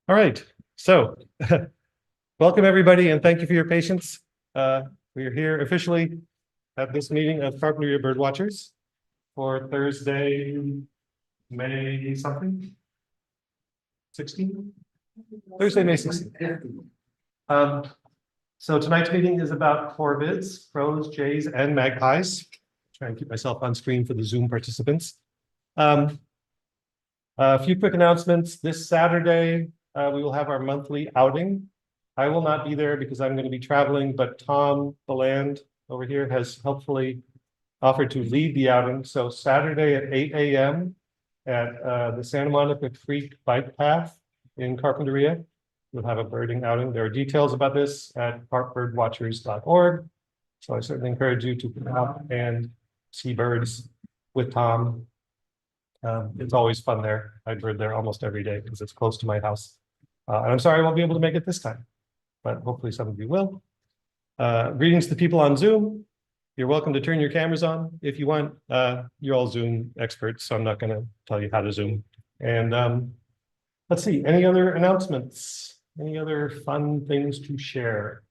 All right, so welcome everybody and thank you for your patience. We are here officially at this meeting of Carpinteria Birdwatchers for Thursday, May something? 16? Thursday, May 16th. So tonight's meeting is about corvids, crows, jays, and magpies. Try and keep myself on screen for the Zoom participants. A few quick announcements. This Saturday, we will have our monthly outing. I will not be there because I'm going to be traveling, but Tom Deland over here has helpfully offered to lead the outing. So Saturday at 8 a.m. at the Santa Monica Creek Bike Path in Carpinteria, we'll have a birding outing. There are details about this at carpbirdwatchers.org. So I certainly encourage you to come out and see birds with Tom. It's always fun there. I bird there almost every day because it's close to my house. And I'm sorry I won't be able to make it this time, but hopefully some of you will. Greetings to the people on Zoom. You're welcome to turn your cameras on if you want. You're all Zoom experts, so I'm not going to tell you how to Zoom. And let's see, any other announcements? Any other fun things to share?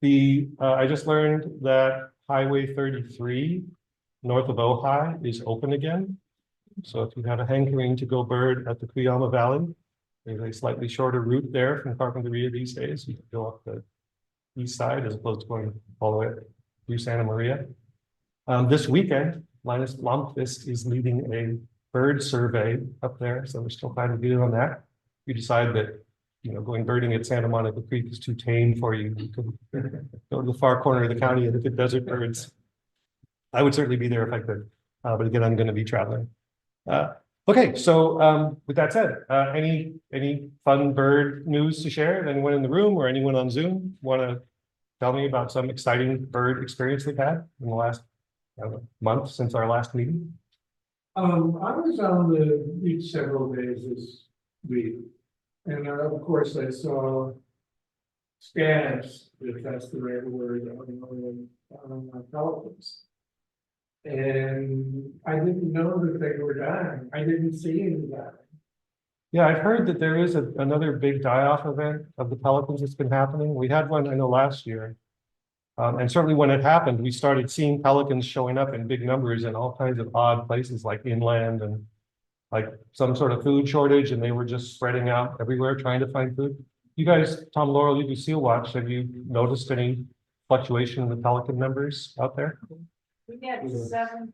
I just learned that Highway 33 north of Ojai is open again. So if you have a hankering to go bird at the Cuyama Valley, there's a slightly shorter route there from Carpinteria these days. You can go up the east side as opposed to going all the way through Santa Maria. This weekend, Linus Blomqvist is leading a bird survey up there, so we're still planning to do on that. If you decide that going birding at Santa Monica Creek is too tame for you, you can go to the far corner of the county and look at desert birds. I would certainly be there if I could, but again, I'm going to be traveling. Okay, so with that said, any fun bird news to share? Anyone in the room or anyone on Zoom want to tell me about some exciting bird experience they've had in the last month since our last meeting? I was on the beach several days this week, and of course I saw scabs, if that's the right word, on pelicans. And I didn't know that they were dying. I didn't see any dying. Yeah, I've heard that there is another big die-off event of the pelicans that's been happening. We had one, I know, last year. And certainly when it happened, we started seeing pelicans showing up in big numbers in all kinds of odd places like inland and like some sort of food shortage, and they were just spreading out everywhere trying to find food. You guys, Tom Laurel, you do seal watch. Have you noticed any fluctuation in the pelican numbers out there? We get 700.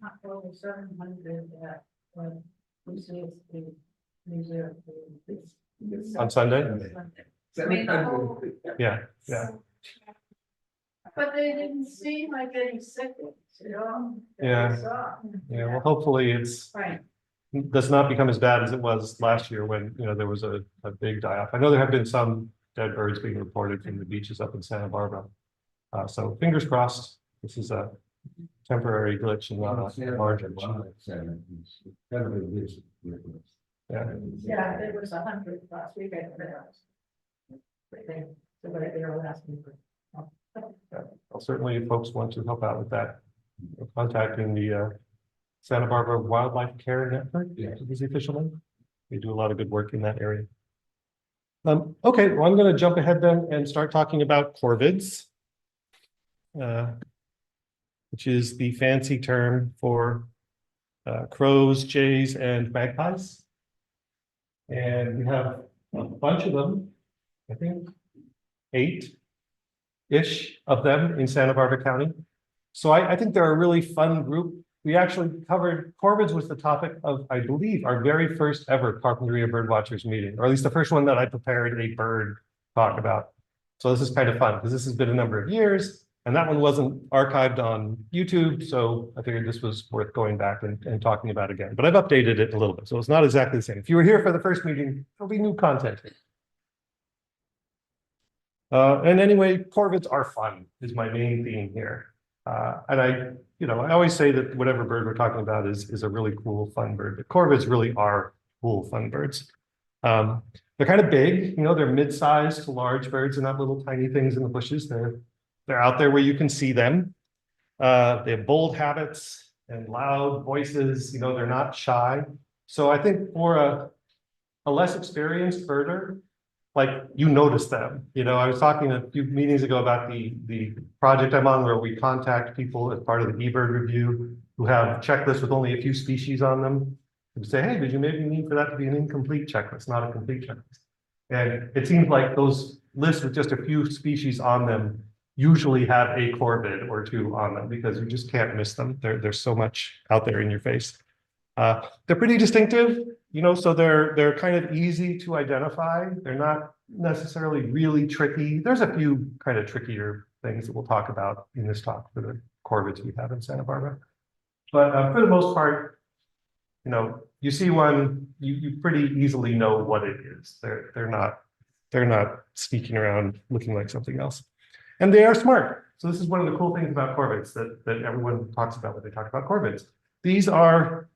On Sunday? Yeah. But they didn't seem like any sickness, Yeah. Well, hopefully it's right. Does not become as bad as it was last year when there was a big die-off. I know there have been some dead birds being reported from the beaches up in Santa Barbara. So fingers crossed, this is a temporary glitch and not a large issue. Yeah, there was 100 last week. Well, certainly if folks want to help out with that, contacting the Santa Barbara Wildlife Care Network, is the official name. They do a lot of good work in that area. Okay, well, I'm going to jump ahead then and start talking about corvids, which is the fancy term for crows, jays, and magpies. And we have a bunch of them, I think 8-ish of them in Santa Barbara County. So I think they're a really fun group. We actually covered, corvids was the topic of, I believe, our very first ever Carpinteria Birdwatchers meeting, or at least the first one that I prepared a bird talk about. So this is kind of fun because this has been a number of years. And that one wasn't archived on YouTube, so I figured this was worth going back and talking about again. But I've updated it a little bit, so it's not exactly the same. If you were here for the first meeting, there'll be new content. And anyway, corvids are fun, is my main theme here. And I always say that whatever bird we're talking about is a really cool, fun bird. But corvids really are cool, fun birds. They're kind of big, they're mid-sized to large birds. They're not little tiny things in the bushes. They're out there where you can see them. They have bold habits and loud voices. They're not shy. So I think for a less experienced birder, like you notice them. You know, I was talking a few meetings ago about the project I'm on where we contact people as part of the eBird review who have checklists with only a few species on them. And say, hey, did you maybe need for that to be an incomplete checklist, not a complete checklist? And it seems like those lists with just a few species on them usually have a corvid or two on them because you just can't miss them. There's so much out there in your face. They're pretty distinctive, you know, so they're kind of easy to identify. They're not necessarily really tricky. There's a few kind of trickier things that we'll talk about in this talk for the corvids we have in Santa Barbara. But for the most part, you know, you see one, you pretty easily know what it is. They're not sneaking around looking like something else. And they are smart. So this is one of the cool things about corvids that everyone talks about when they talk about corvids. These are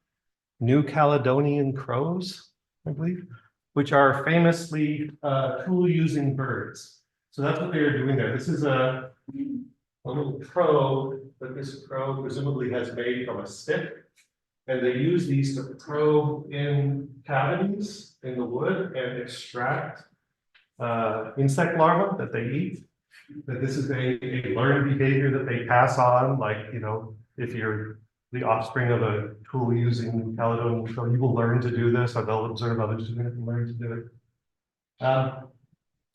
New Caledonian crows, I believe, which are famously tool-using birds. So that's what they are doing there. This is a little probe that this crow presumably has made from a stick. And they use these to probe in cavities in the wood and extract insect larvae that they eat. That this is a learned behavior that they pass on, like, you know, if you're the offspring of a tool using Caledonian crow, you will learn to do this, or they'll observe others doing it and learn to do it.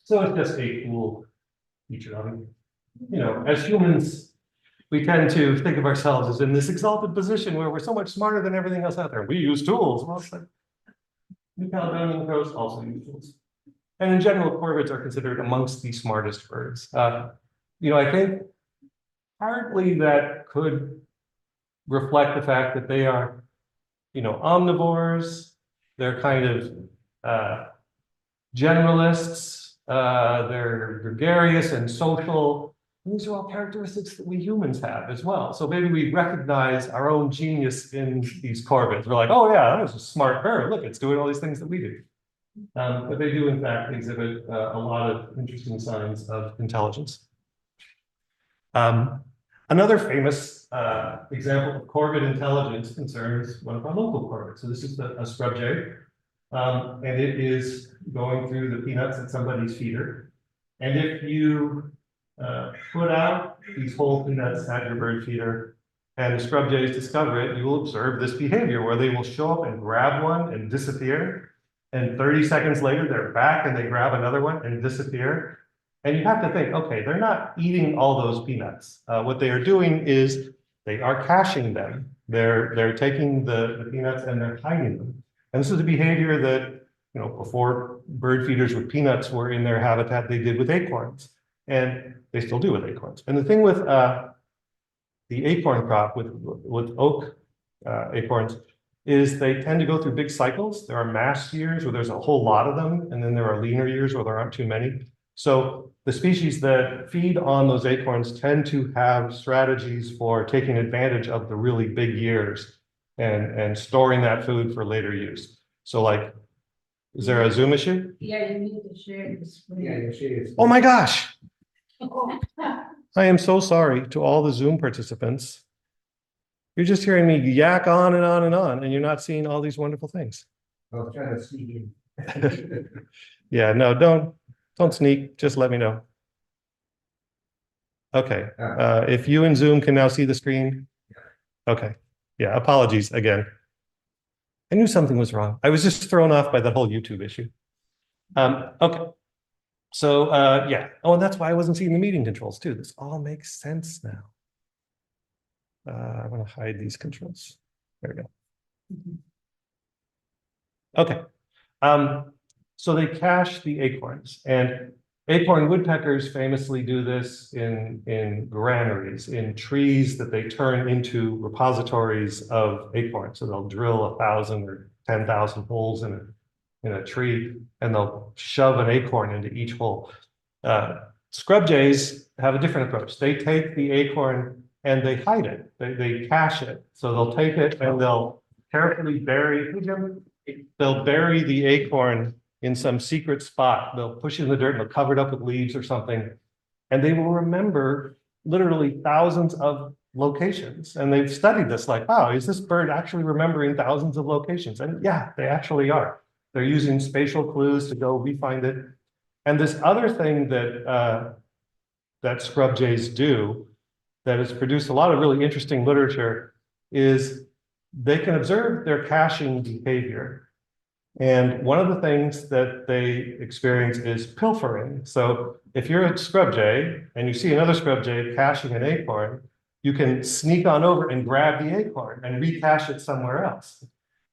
So it's just a cool feature of it. You know, as humans, we tend to think of ourselves as in this exalted position where we're so much smarter than everything else out there. We use tools. Well, it's like New Caledonian crows also use tools. And in general, corvids are considered amongst the smartest birds. You know, I think partly that could reflect the fact that they are, you know, omnivores. They're kind of generalists. They're gregarious and social. These are all characteristics that we humans have as well. So maybe we recognize our own genius in these corvids. We're like, oh yeah, that was a smart bird. Look, it's doing all these things that we do. But they do, in fact, exhibit a lot of interesting signs of intelligence. Another famous example of corvid intelligence concerns one of our local corvids. So this is a scrub jay, and it is going through the peanuts at somebody's feeder. And if you put out these whole peanuts at your bird feeder, and the scrub jays discover it, you will observe this behavior where they will show up and grab one and disappear. And 30 seconds later, they're back and they grab another one and disappear. And you have to think, okay, they're not eating all those peanuts. What they are doing is they are caching them. They're taking the peanuts and they're hiding them. And this is a behavior that, you know, before bird feeders with peanuts were in their habitat, they did with acorns. And they still do with acorns. And the thing with the acorn crop, with oak acorns, is they tend to go through big cycles. There are mass years where there's a whole lot of them, and then there are leaner years where there aren't too many. So the species that feed on those acorns tend to have strategies for taking advantage of the really big years and storing that food for later use. So like, is there a Zoom issue? Yeah, you need to share the screen. Yeah, you see it's. Oh my gosh, I am so sorry to all the Zoom participants. You're just hearing me yak on and on and on, and you're not seeing all these wonderful things. I was trying to sneak in. Yeah, no, don't sneak, just let me know. Okay, if you in Zoom can now see the screen. Okay, yeah, apologies again. I knew something was wrong. I was just thrown off by that whole YouTube issue. Okay, so yeah, oh, and that's why I wasn't seeing the meeting controls too. This all makes sense now. I'm going to hide these controls. There we go. Okay. So they cache the acorns, and acorn woodpeckers famously do this in granaries, in trees that they turn into repositories of acorns. So they'll drill 1,000 or 10,000 holes in a tree, and they'll shove an acorn into each hole. Scrub jays have a different approach. They take the acorn and they hide it. They cache it. So they'll take it and they'll carefully bury the acorn in some secret spot. They'll push it in the dirt and they'll cover it up with leaves or something. And they will remember literally thousands of locations. And they've studied this, like, wow, is this bird actually remembering thousands of locations? And yeah, they actually are. They're using spatial clues to go re-find it. And this other thing that that scrub jays do that has produced a lot of really interesting literature is they can observe their caching behavior. And one of the things that they experience is pilfering. So if you're a scrub jay and you see another scrub jay caching an acorn, you can sneak on over and grab the acorn and recache it somewhere else.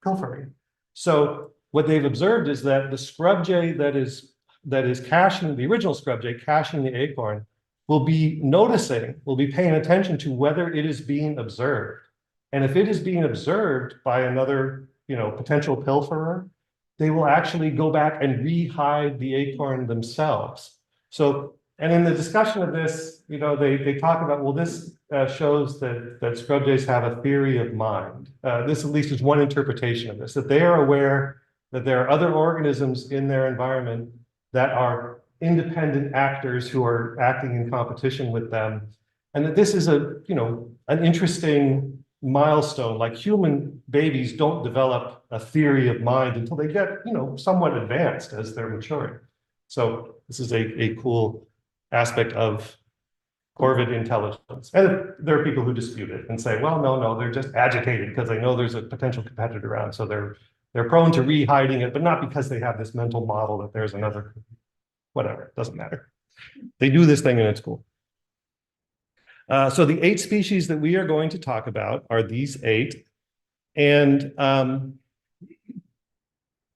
Pilfering. So what they've observed is that the scrub jay that is caching, the original scrub jay caching the acorn, will be noticing, will be paying attention to whether it is being observed. And if it is being observed by another, potential pilferer, they will actually go back and re-hide the acorn themselves. So, and in the discussion of this, they talk about, well, this shows that scrub jays have a theory of mind. This at least is one interpretation of this, that they are aware that there are other organisms in their environment that are independent actors who are acting in competition with them. And that this is an interesting milestone. Like human babies don't develop a theory of mind until they get, somewhat advanced as they're maturing. So this is a cool aspect of Corvid intelligence. And there are people who dispute it and say, well, no, they're just agitated because they know there's a potential competitor around. So they're prone to re-hiding it, but not because they have this mental model that there's another. Whatever, doesn't matter. They do this thing and it's cool. So the 8 species that we are going to talk about are these 8. And I'm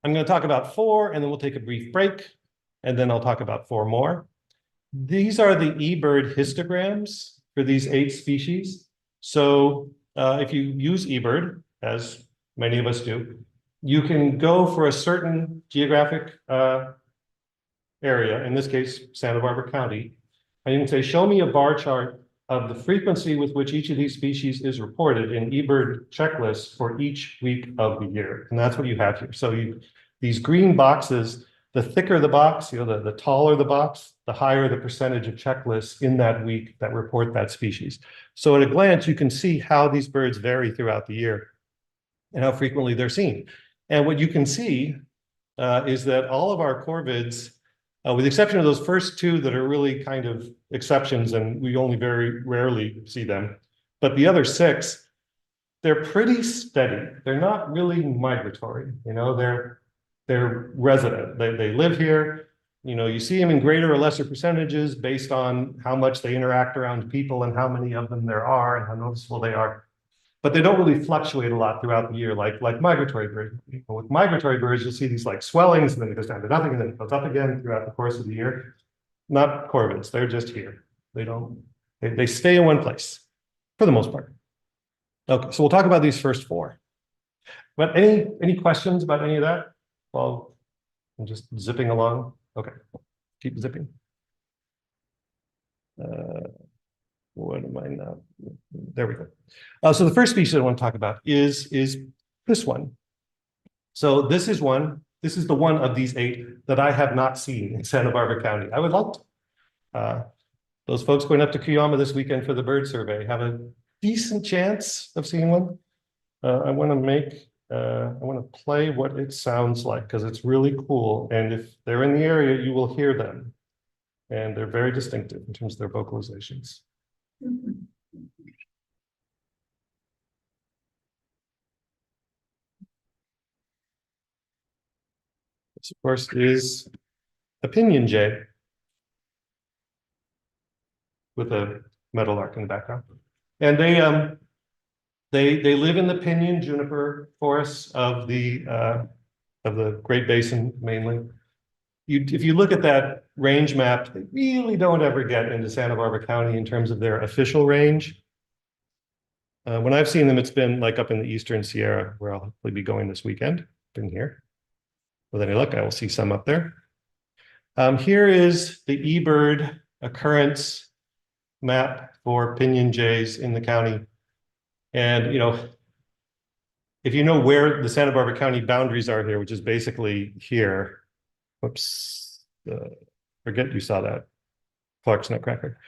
going to talk about 4, and then we'll take a brief break, and then I'll talk about 4 more. These are the eBird histograms for these 8 species. So if you use eBird, as many of us do, you can go for a certain geographic area, in this case, Santa Barbara County, and you can say, show me a bar chart of the frequency with which each of these species is reported in eBird checklists for each week of the year. And that's what you have here. So these green boxes, the thicker the box, the taller the box, the higher the percentage of checklists in that week that report that species. So at a glance, you can see how these birds vary throughout the year and how frequently they're seen. And what you can see is that all of our corvids, with the exception of those first 2 that are really kind of exceptions and we only very rarely see them, but the other 6, they're pretty steady. They're not really migratory, they're resident. They live here. You see them in greater or lesser percentages based on how much they interact around people and how many of them there are and how noticeable they are. But they don't really fluctuate a lot throughout the year, like migratory birds. With migratory birds, you'll see these like swellings, and then it goes down to nothing, and then it goes up again throughout the course of the year. Not corvids, they're just here. They stay in one place for the most part. Okay, so we'll talk about these first 4. But any questions about any of that? Well, I'm just zipping along. Okay, keep zipping. What am I not? There we go. So the first species I want to talk about is this one. So this is the one of these 8 that I have not seen in Santa Barbara County. I would like to. Those folks going up to Cuyama this weekend for the bird survey have a decent chance of seeing one. I want to play what it sounds like because it's really cool. And if they're in the area, you will hear them. And they're very distinctive in terms of their vocalizations. This, of course, is a pinion jay with a meadowlark in the background, and they live in the pinyon juniper forests of the Great Basin mainly. If you look at that range map, they really don't ever get into Santa Barbara County in terms of their official range. When I've seen them, it's been like up in the Eastern Sierra, where I'll hopefully be going this weekend. Been here. With any luck, I will see some up there. Here is the eBird occurrence map for pinion jays in the county. And, if you know where the Santa Barbara County boundaries are here, which is basically here. Whoops, forget you saw that. Clark's Nutcracker.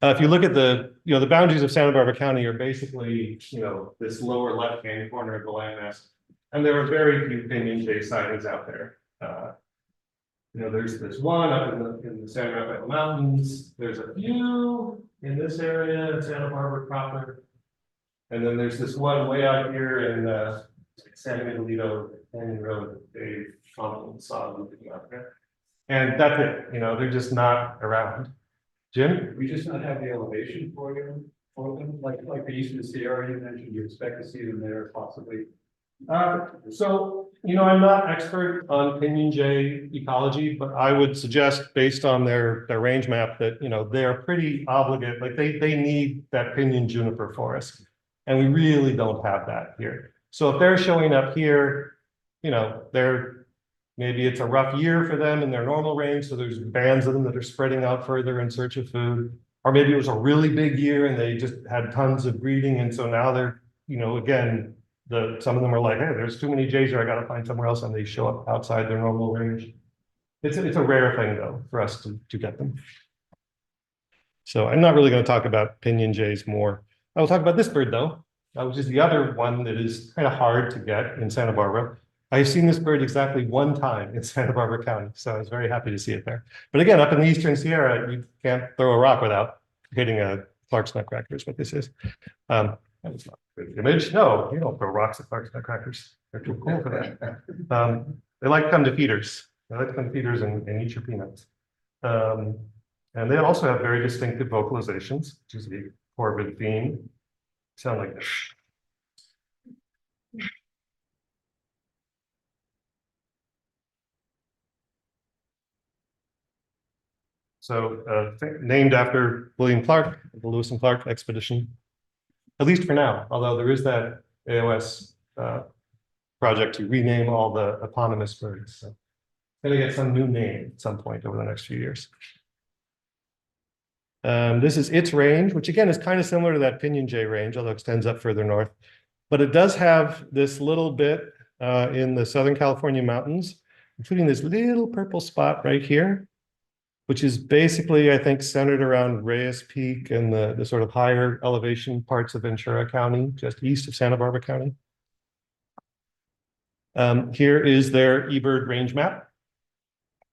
If you look at the boundaries of Santa Barbara County are basically, this lower left-hand corner of the landmass. And there are very few pinion jay sightings out there. There's this one up in the San Rafael Mountains. There's a few in this area in Santa Barbara proper. And then there's this one way out here in San Miguelito Canyon Road, Dave saw moving out there. And that's it, they're just not around. Jim? We just not have the elevation for them, like the eastern Sierra you mentioned, you expect to see them there possibly. So, I'm not expert on Pinyon Jay ecology, but I would suggest based on their range map that, they're pretty obligate, like they need that pinyon juniper forest. And we really don't have that here. So if they're showing up here, maybe it's a rough year for them in their normal range. So there's bands of them that are spreading out further in search of food. Or maybe it was a really big year and they just had tons of breeding. And so now they're, again, some of them are like, hey, there's too many jays here, I gotta find somewhere else, and they show up outside their normal range. It's a rare thing though, for us to get them. So I'm not really gonna talk about pinyon jays more. I will talk about this bird though, which is the other one that is kind of hard to get in Santa Barbara. I've seen this bird exactly one time in Santa Barbara County, so I was very happy to see it there. But again, up in the Eastern Sierra, you can't throw a rock without hitting a Clark's nutcracker is what this is. That was not a good image. No, you don't throw rocks at Clark's nutcrackers. They're too cool for that. They like to come to feeders. They like to come to feeders and eat your peanuts. And they also have very distinctive vocalizations, which is the Corvid theme. Sound like this. So named after William Clark, the Lewis and Clark expedition, at least for now, although there is that AOS project to rename all the eponymous birds. So going to get some new name at some point over the next few years. This is its range, which again is kind of similar to that Pinyon Jay range, although it extends up further north. But it does have this little bit in the Southern California mountains, including this little purple spot right here, which is basically, I think, centered around Reyes Peak and the sort of higher elevation parts of Ventura County, just east of Santa Barbara County. Here is their eBird range map.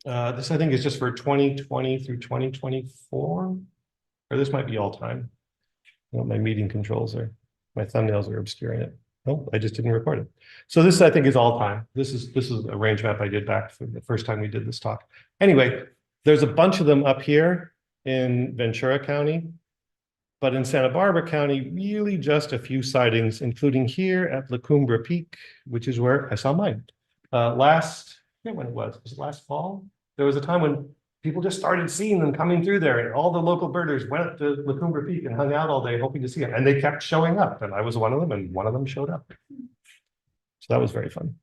This, I think, is just for 2020 through 2024, or this might be all time. Well, my meeting controls are, my thumbnails are obscuring it. Oh, I just didn't record it. So this, I think, is all time. This is a range map I did back for the first time we did this talk. Anyway, there's a bunch of them up here in Ventura County, but in Santa Barbara County, really just a few sightings, including here at La Cumbre Peak, which is where I saw mine. I forget when it was it last fall? There was a time when people just started seeing them coming through there, and all the local birders went up to La Cumbre Peak and hung out all day hoping to see them, and they kept showing up, and I was one of them, and one of them showed up. So that was very fun.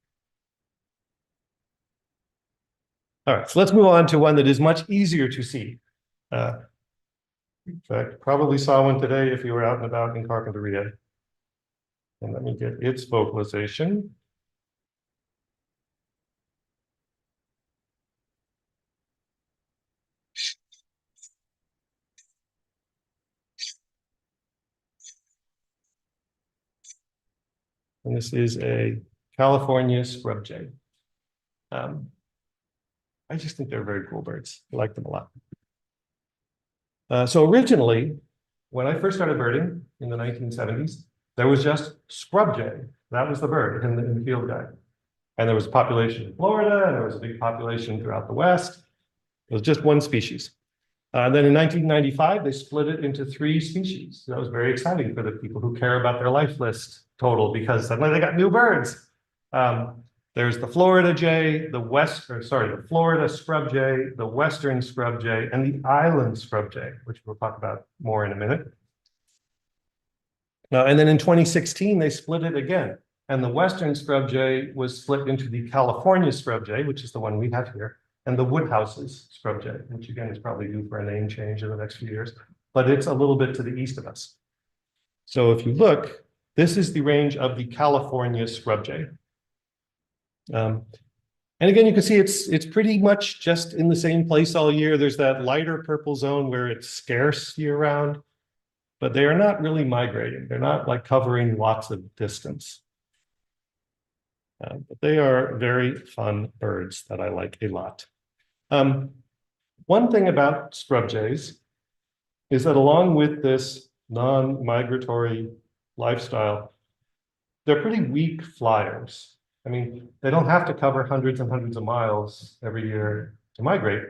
All right, so let's move on to one that is much easier to see. In fact, probably saw one today if you were out and about in Carpinteria. And let me get its vocalization. And this is a California scrub jay. I just think they're very cool birds. I like them a lot. So originally, when I first started birding in the 1970s, there was just scrub jay. That was the bird in the field guide. And there was a population in Florida, and there was a big population throughout the West. It was just one species. Then in 1995, they split it into 3 species. That was very exciting for the people who care about their life list total, because suddenly they got new birds. There's the Florida jay, the Florida scrub jay, the Western scrub jay, and the island scrub jay, which we'll talk about more in a minute. And then in 2016, they split it again. And the Western scrub jay was split into the California scrub jay, which is the one we have here, and the Woodhouse's scrub jay, which again is probably due for a name change in the next few years, but it's a little bit to the east of us. So if you look, this is the range of the California scrub jay. And again, you can see it's pretty much just in the same place all year. There's that lighter purple zone where it's scarce year round, but they are not really migrating. They're not like covering lots of distance. But they are very fun birds that I like a lot. One thing about scrub jays is that along with this non-migratory lifestyle, they're pretty weak flyers. I mean, they don't have to cover hundreds and hundreds of miles every year to migrate.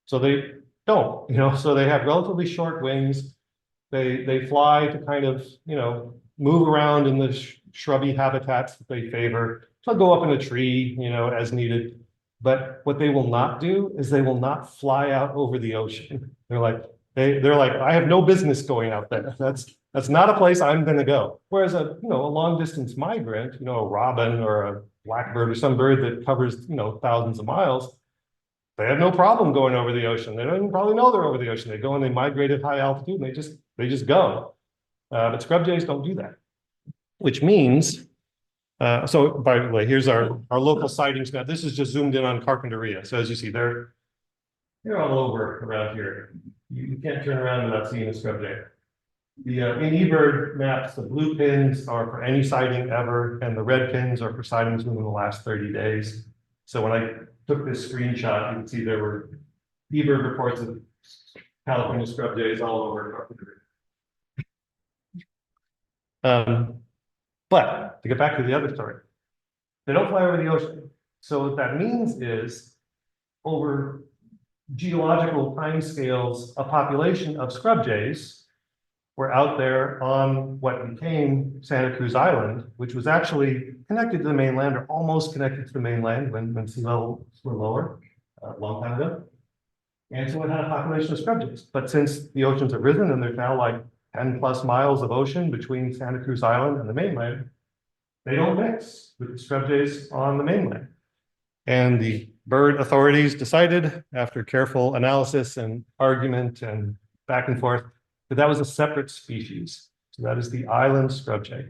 So they don't, so they have relatively short wings. They fly to kind of, move around in the shrubby habitats that they favor. They'll go up in a tree, as needed. But what they will not do is they will not fly out over the ocean. They're like, I have no business going out there. That's not a place I'm going to go. Whereas a long distance migrant, a robin or a blackbird or some bird that covers, thousands of miles, they have no problem going over the ocean. They don't even probably know they're over the ocean. They go and they migrate at high altitude and they just go. But scrub jays don't do that, which means, so by the way, here's our local sightings map. This is just zoomed in on Carpinteria. So as you see, they're all over around here. You can't turn around without seeing a scrub jay. In eBird maps, the blue pins are for any sighting ever, and the red pins are for sightings within the last 30 days. So when I took this screenshot, you can see there were eBird reports of California scrub jays all over Carpinteria. But to get back to the other story, they don't fly over the ocean. So what that means is, over geological timescales, a population of scrub jays were out there on what became Santa Cruz Island, which was actually connected to the mainland, or almost connected to the mainland when sea levels were lower a long time ago. And so it had a population of scrub jays. But since the oceans have risen and there's now like 10 plus miles of ocean between Santa Cruz Island and the mainland, they don't mix with the scrub jays on the mainland. And the bird authorities decided, after careful analysis and argument and back and forth, that was a separate species. So that is the island scrub jay.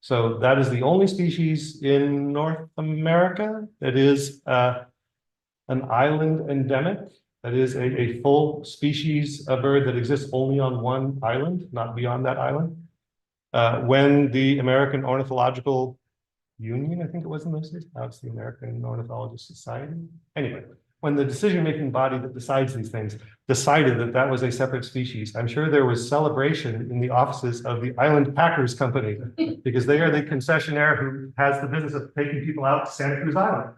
So that is the only species in North America that is an island endemic. That is a full species of bird that exists only on one island, not beyond that island. When the American Ornithological Union, I think it was in those days, now it's the American Ornithologist Society. Anyway, when the decision-making body that decides these things decided that that was a separate species, I'm sure there was celebration in the offices of the Island Packers Company, because they are the concessionaire who has the business of taking people out to Santa Cruz Island.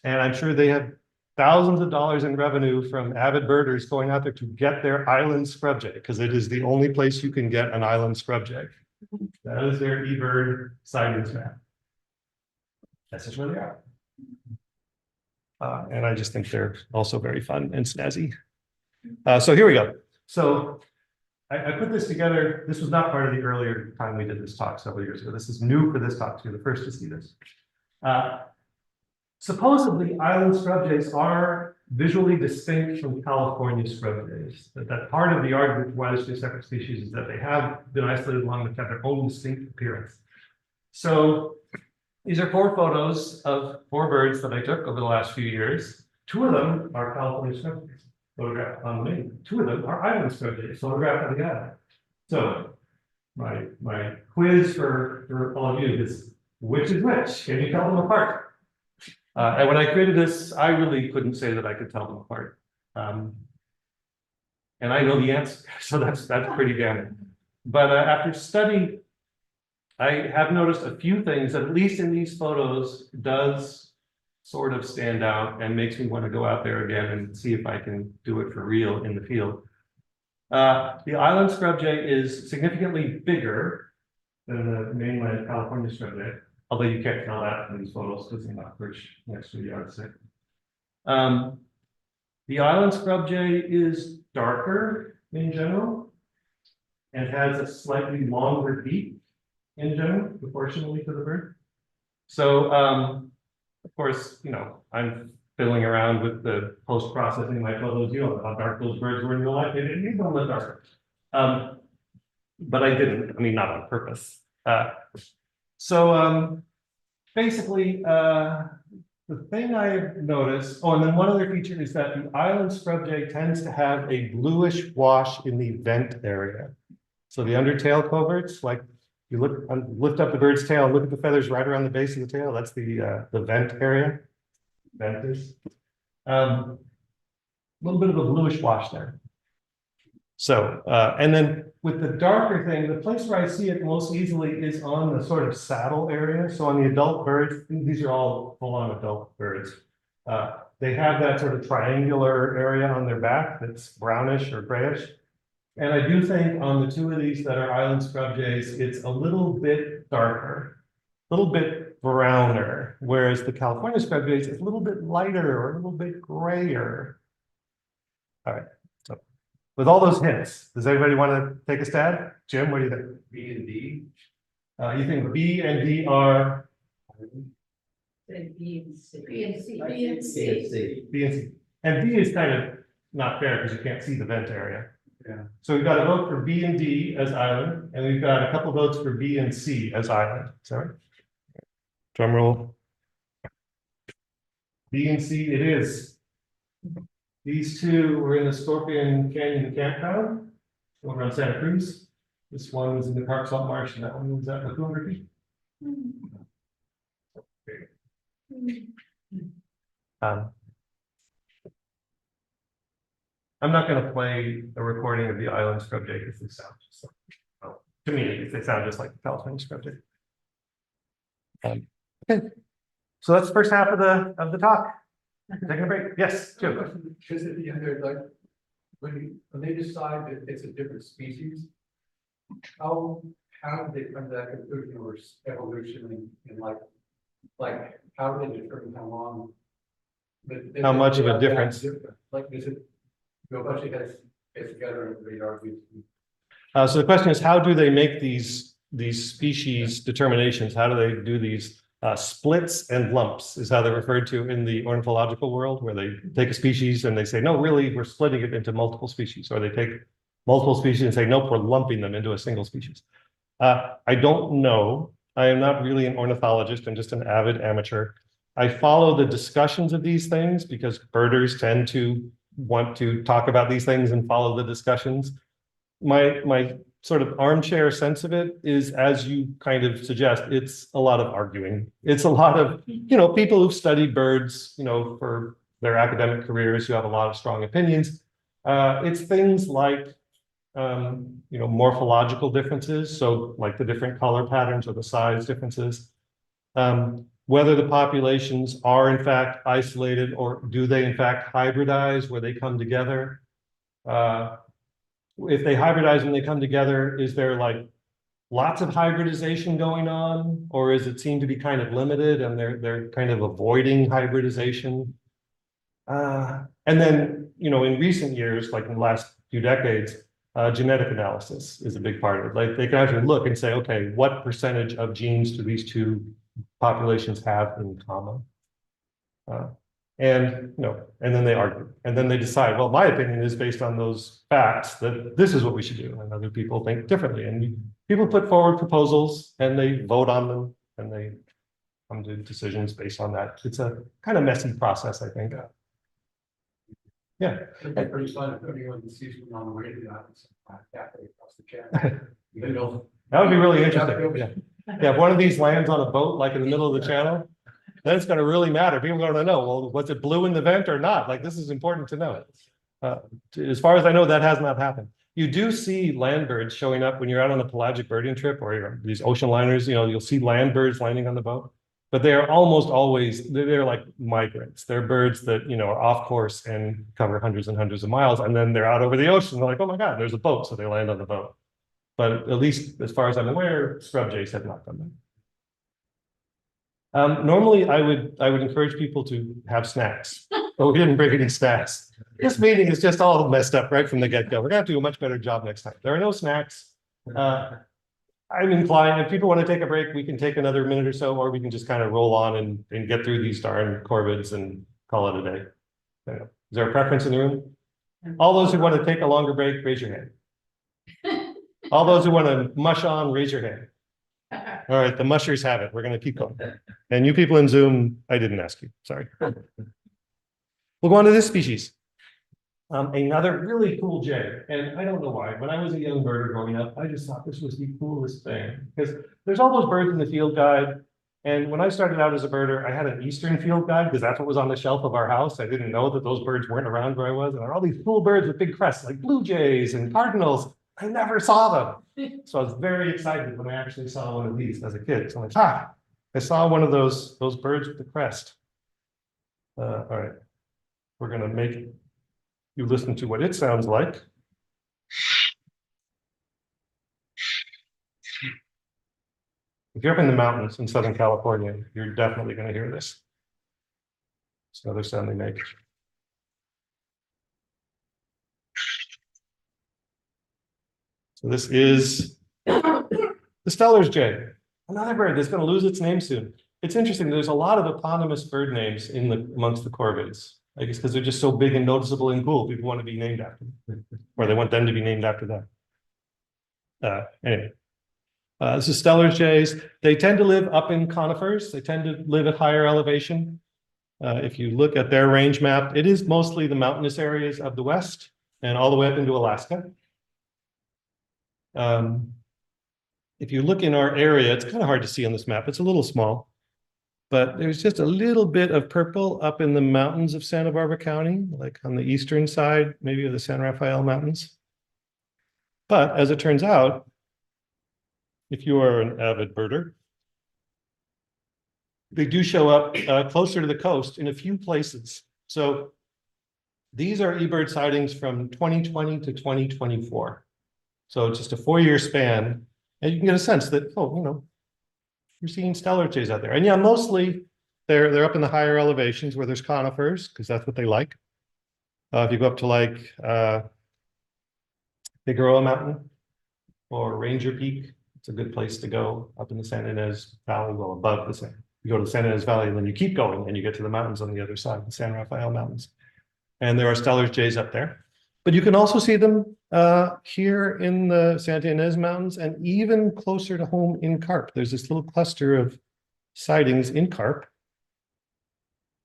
And I'm sure they have thousands of dollars in revenue from avid birders going out there to get their island scrub jay, because it is the only place you can get an island scrub jay. That is their eBird sightings map. That's just where they are. And I just think they're also very fun and snazzy. So here we go. So I put this together. This was not part of the earlier time we did this talk several years ago. This is new for this talk, so you're the first to see this. Supposedly, island scrub jays are visually distinct from California scrub jays. That part of the argument for why there's two separate species is that they have been isolated long enough to have their own distinct appearance. So these are 4 photos of 4 birds that I took over the last few years. 2 of them are California scrub jays, photographed on the main. 2 of them are island scrub jays, photographed on the island. So my quiz for all of you is, which is which? Can you tell them apart? And when I created this, I really couldn't say that I could tell them apart. And I know the answer, so that's pretty damning. But after studying, I have noticed a few things that, at least in these photos, does sort of stand out and makes me want to go out there again and see if I can do it for real in the field. The island scrub jay is significantly bigger than the mainland California scrub jay, although you can't tell that in these photos because they're not perched next to the yard stick. The island scrub jay is darker in general and has a slightly longer beak in general, proportionally to the bird. So, of course, I'm fiddling around with the post-processing my photos. You know how dark those birds were in real life. They didn't need them look darker. But I didn't, not on purpose. Basically, the thing I've noticed, and then one other feature is that the island scrub jay tends to have a bluish wash in the vent area. So the undertail coverts, like you lift up the bird's tail and look at the feathers right around the base of the tail. That's the vent area. Venters. little bit of a bluish wash there. So, and then with the darker thing, the place where I see it most easily is on the sort of saddle area. So on the adult birds, these are all full-on adult birds. They have that sort of triangular area on their back that's brownish or grayish. And I do think on the two of these that are island scrub jays, it's a little bit darker, a little bit browner, whereas the California scrub jays is a little bit lighter or a little bit grayer. All right, so with all those hints, does anybody want to take a stab? Jim, what do you think? B and D. You think B and D are Say B and C. B and C. B and C. B and C? And D is kind of not fair because you can't see the vent area. Yeah. So we've got a vote for B and D as island, and we've got a couple votes for B and C as island. Sorry. Drum roll. B and C it is. These two were in the Scorpion Canyon campground over on Santa Cruz. This one was in the Park Salt Marsh, and that one was at Lagoon River. I'm not going to play a recording of the island scrub jay because they sound just like, well, to me, they sound just like the California scrub jay. Okay, so that's the first half of the talk. Taking a break. Yes, Jim. Just at the end there, like, when they decide that it's a different species, how do they come to that conclusion or evolution and like, how do they determine how long? How much of a difference? Like, is it, a bunch of guys get together and they argue? So the question is, how do they make these species determinations? How do they do these splits and lumps is how they're referred to in the ornithological world, where they take a species and they say, no, really, we're splitting it into multiple species, or they take multiple species and say, nope, we're lumping them into a single species. I don't know. I am not really an ornithologist. I'm just an avid amateur. I follow the discussions of these things because birders tend to want to talk about these things and follow the discussions. My sort of armchair sense of it is, as you kind of suggest, it's a lot of arguing. It's a lot of, people who've studied birds, for their academic careers, who have a lot of strong opinions. It's things like, morphological differences. So like the different color patterns or the size differences. Whether the populations are in fact isolated, or do they in fact hybridize where they come together? If they hybridize when they come together, is there like lots of hybridization going on, or is it seem to be kind of limited and they're kind of avoiding hybridization? And then, in recent years, like in the last few decades, genetic analysis is a big part of it. Like they can actually look and say, okay, what percentage of genes do these two populations have in common? And then they argue, and then they decide, well, my opinion is based on those facts that this is what we should do, and other people think differently. And people put forward proposals and they vote on them and they come to decisions based on that. It's a kind of messy process, I think. Yeah. It'd be pretty fun if everyone sees one on the way to the office, cafe across the channel. That would be really interesting. Yeah, if one of these lands on a boat, like in the middle of the channel, then it's going to really matter. People are going to know, well, was it blue in the vent or not? Like, this is important to know. As far as I know, that has not happened. You do see land birds showing up when you're out on a pelagic birding trip, or these ocean liners, you'll see land birds landing on the boat, but they are almost always, they're like migrants. They're birds that, are off course and cover hundreds and hundreds of miles. And then they're out over the ocean. They're like, oh my God, there's a boat. So they land on the boat. But at least as far as I'm aware, scrub jays have not done that. Normally, I would encourage people to have snacks, but we didn't bring any snacks. This meeting is just all messed up right from the get-go. We're gonna have to do a much better job next time. There are no snacks. I'm inclined, if people want to take a break, we can take another minute or so, or we can just kind of roll on and get through these darn Corvids and call it a day. Is there a preference in the room? All those who want to take a longer break, raise your hand. All those who want to mush on, raise your hand. All right, the mushers have it. We're going to keep going. And you people in Zoom, I didn't ask you. Sorry. We'll go on to this species. Another really cool jay. And I don't know why. When I was a young birder growing up, I just thought this was the coolest thing. Because there's all those birds in the field guide. And when I started out as a birder, I had an Eastern field guide because that's what was on the shelf of our house. I didn't know that those birds weren't around where I was. And there were all these cool birds with big crests like blue jays and cardinals. I never saw them. So I was very excited when I actually saw one of these as a kid. So I'm like, I saw one of those birds with the crest. All right, we're gonna make you listen to what it sounds like. If you're up in the mountains in Southern California, you're definitely going to hear this. It's another sound they make. So this is the Steller's jay, another bird that's going to lose its name soon. It's interesting. There's a lot of eponymous bird names amongst the corvids. I guess because they're just so big and noticeable and cool. People want to be named after them, or they want them to be named after them. Anyway. This is Steller's jays. They tend to live up in conifers. They tend to live at higher elevation. If you look at their range map, it is mostly the mountainous areas of the West and all the way up into Alaska. If you look in our area, it's kind of hard to see on this map. It's a little small, but there's just a little bit of purple up in the mountains of Santa Barbara County, like on the eastern side, maybe of the San Rafael Mountains. But as it turns out, if you are an avid birder, they do show up closer to the coast in a few places. So these are eBird sightings from 2020 to 2024. So just a 4-year span. And you can get a sense that, you're seeing Steller's jays out there. And yeah, mostly they're up in the higher elevations where there's conifers, because that's what they like. If you go up to like Figueroa Mountain or Ranger Peak, it's a good place to go up in the San Ynez Valley, well above the San. You go to the San Ynez Valley and then you keep going and you get to the mountains on the other side, the San Rafael Mountains. And there are Steller's jays up there. But you can also see them here in the Santa Ynez Mountains and even closer to home in Carp. There's this little cluster of sightings in Carp.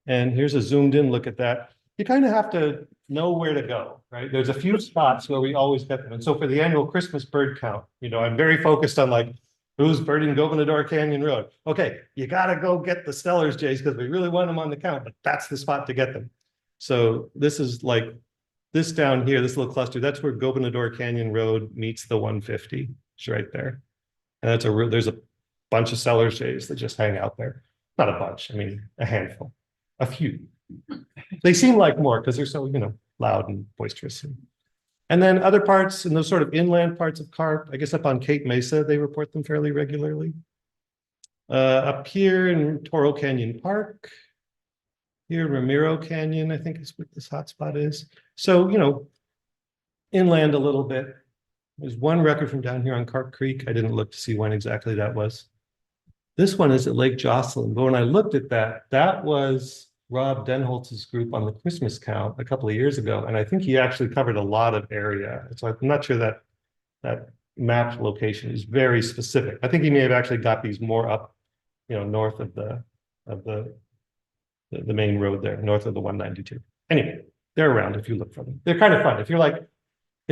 And here's a zoomed in look at that. You kind of have to know where to go, right? There's a few spots where we always get them. And so for the annual Christmas bird count, I'm very focused on like, who's birding Gobernador Canyon Road? Okay, you got to go get the Steller's jays because we really want them on the count, but that's the spot to get them. So this is like this down here, this little cluster, that's where Gobernador Canyon Road meets the 150. It's right there. And there's a bunch of Steller's jays that just hang out there. Not a bunch, I mean, a handful, a few. They seem like more because they're so, loud and boisterous. And then other parts in those sort of inland parts of Carp, I guess up on Cape Mesa, they report them fairly regularly. Up here in Toro Canyon Park, here Ramiro Canyon, I think is what this hotspot is. So, inland a little bit. There's one record from down here on Carp Creek. I didn't look to see when exactly that was. This one is at Lake Jocelyn. But when I looked at that, that was Rob Denholtz's group on the Christmas count a couple of years ago. And I think he actually covered a lot of area. So I'm not sure that map location is very specific. I think he may have actually got these more up, north of the main road there, north of the 192. Anyway, they're around if you look for them. They're kind of fun. If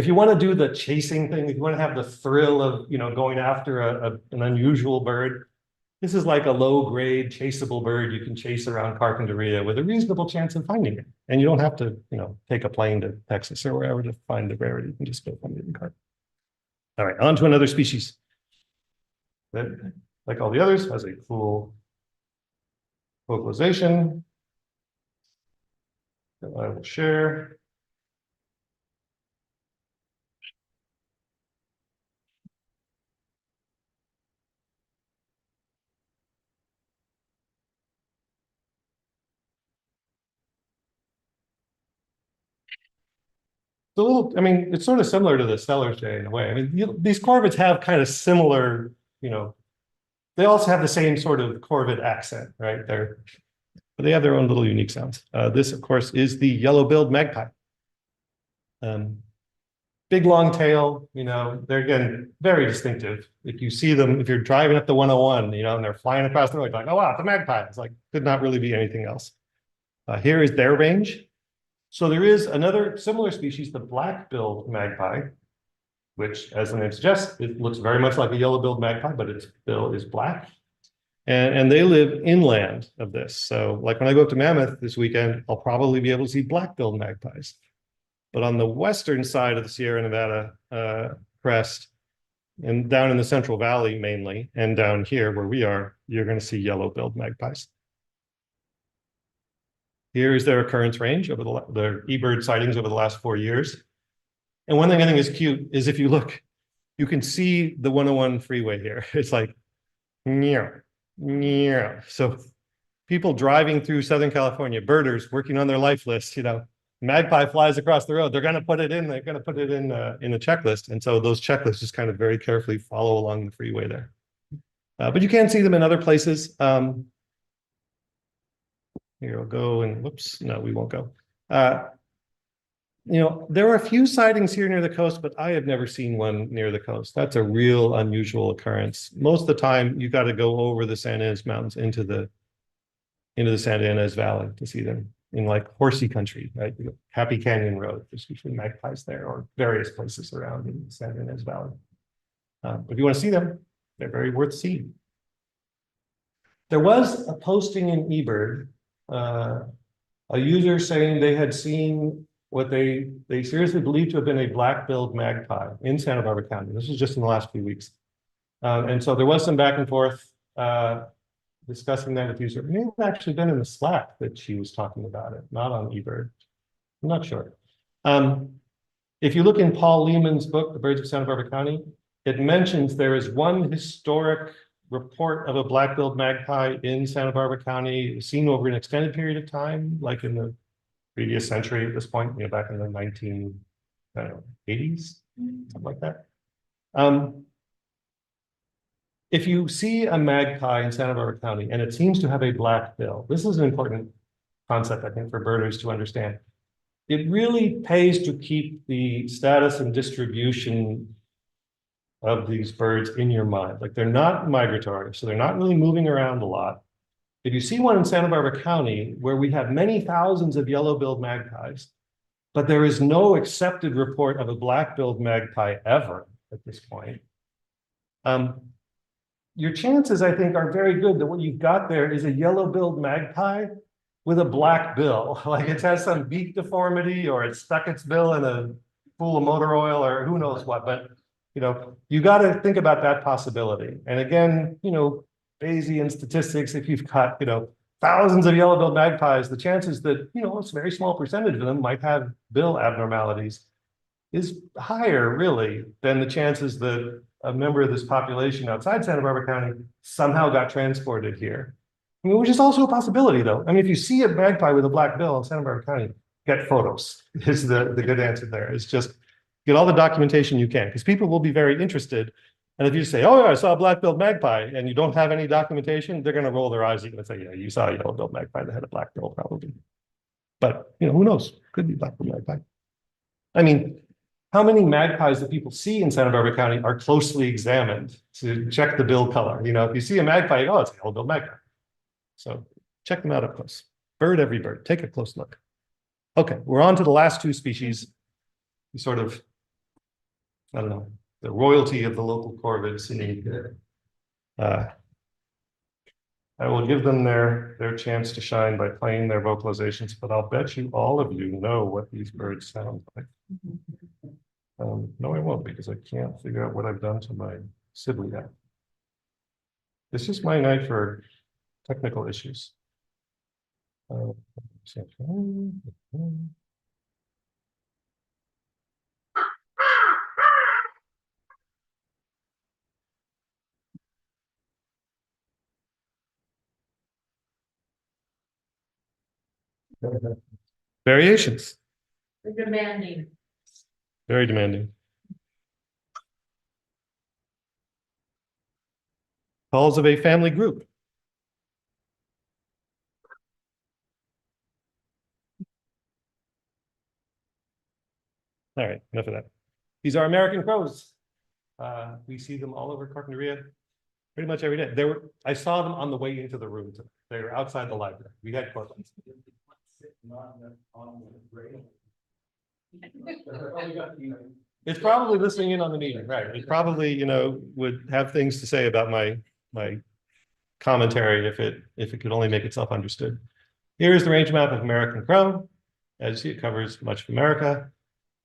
you want to do the chasing thing, if you want to have the thrill of, going after an unusual bird, this is like a low-grade chaseable bird you can chase around Carpinteria with a reasonable chance of finding it. And you don't have to, take a plane to Texas or wherever to find the rarity. You can just go find it in Carp. All right, on to another species that, like all the others, has a full vocalization that I will share. It's sort of similar to the Steller's jay in a way. I mean, these corvids have kind of similar, they also have the same sort of corvid accent, right? But they have their own little unique sounds. This, of course, is the yellow-billed magpie. Big, long tail, they're, again, very distinctive. If you see them, if you're driving up the 101, and they're flying across the road, like, oh, wow, it's a magpie. It's like, could not really be anything else. Here is their range. So there is another similar species, the black-billed magpie, which, as the name suggests, it looks very much like a yellow-billed magpie, but its bill is black. And they live inland of this. So like when I go up to Mammoth this weekend, I'll probably be able to see black-billed magpies. But on the western side of the Sierra Nevada crest, and down in the Central Valley mainly, and down here where we are, you're going to see yellow-billed magpies. Here is their occurrence range over the eBird sightings over the last 4 years. And one thing I think is cute is if you look, you can see the 101 freeway here. It's like, meow, meow. So people driving through Southern California, birders working on their life list, you know, magpie flies across the road. They're going to put it in. They're going to put it in a checklist. And so those checklists just kind of very carefully follow along the freeway there. But you can see them in other places. Here we'll go and whoops, no, we won't go. You know, there are a few sightings here near the coast, but I have never seen one near the coast. That's a real unusual occurrence. Most of the time, you got to go over the Santa Ynez Mountains into the Santa Ynez Valley to see them in like horsey country, right? Happy Canyon Road, there's usually magpies there, or various places around in the Santa Ynez Valley. If you want to see them, they're very worth seeing. There was a posting in eBird, a user saying they had seen what they seriously believed to have been a black-billed magpie in Santa Barbara County. This was just in the last few weeks. And so there was some back and forth discussing that with the user. It may have actually been in the Slack that she was talking about it, not on eBird. I'm not sure. If you look in Paul Lehman's book, The Birds of Santa Barbara County, it mentions there is one historic report of a black-billed magpie in Santa Barbara County seen over an extended period of time, like in the previous century at this point, you know, back in the 1980s, something like that. If you see a magpie in Santa Barbara County and it seems to have a black bill, this is an important concept, I think, for birders to understand. It really pays to keep the status and distribution of these birds in your mind. Like they're not migratory, so they're not really moving around a lot. If you see one in Santa Barbara County where we have many thousands of yellow-billed magpies, but there is no accepted report of a black-billed magpie ever at this point, your chances, I think, are very good that what you've got there is a yellow-billed magpie with a black bill. Like it has some beak deformity, or it stuck its bill in a pool of motor oil, or who knows what. But you know, you got to think about that possibility. And again, you know, Bayesian statistics, if you've got, you know, thousands of yellow-billed magpies, the chances that, you know, a very small percentage of them might have bill abnormalities is higher, really, than the chances that a member of this population outside Santa Barbara County somehow got transported here. I mean, which is also a possibility, though. I mean, if you see a magpie with a black bill in Santa Barbara County, get photos is the good answer there. It's just get all the documentation you can, because people will be very interested. And if you say, oh, yeah, I saw a black-billed magpie, and you don't have any documentation, they're going to roll their eyes at you and say, yeah, you saw a yellow-billed magpie that had a black bill, probably. But, you know, who knows? Could be black-billed magpie. I mean, how many magpies that people see in Santa Barbara County are closely examined to check the bill color? You know, if you see a magpie, oh, it's a yellow-billed magpie. So check them out up close. Bird every bird. Take a close look. Okay, we're on to the last two species. We sort of, I don't know, the royalty of the local corvids need. I will give them their chance to shine by playing their vocalizations, but I'll bet you all of you know what these birds sound like. No, I won't, because I can't figure out what I've done to my Sibley app. This is my night for technical issues. Variations. They're demanding. Very demanding. Calls of a family group. All right, enough of that. These are American crows. We see them all over Carpinteria pretty much every day. I saw them on the way into the room today. They were outside the library. We had Corvids. It's probably listening in on the meeting, right? It probably, you know, would have things to say about my commentary if it could only make itself understood. Here's the range map of American crow. As you see, it covers much of America.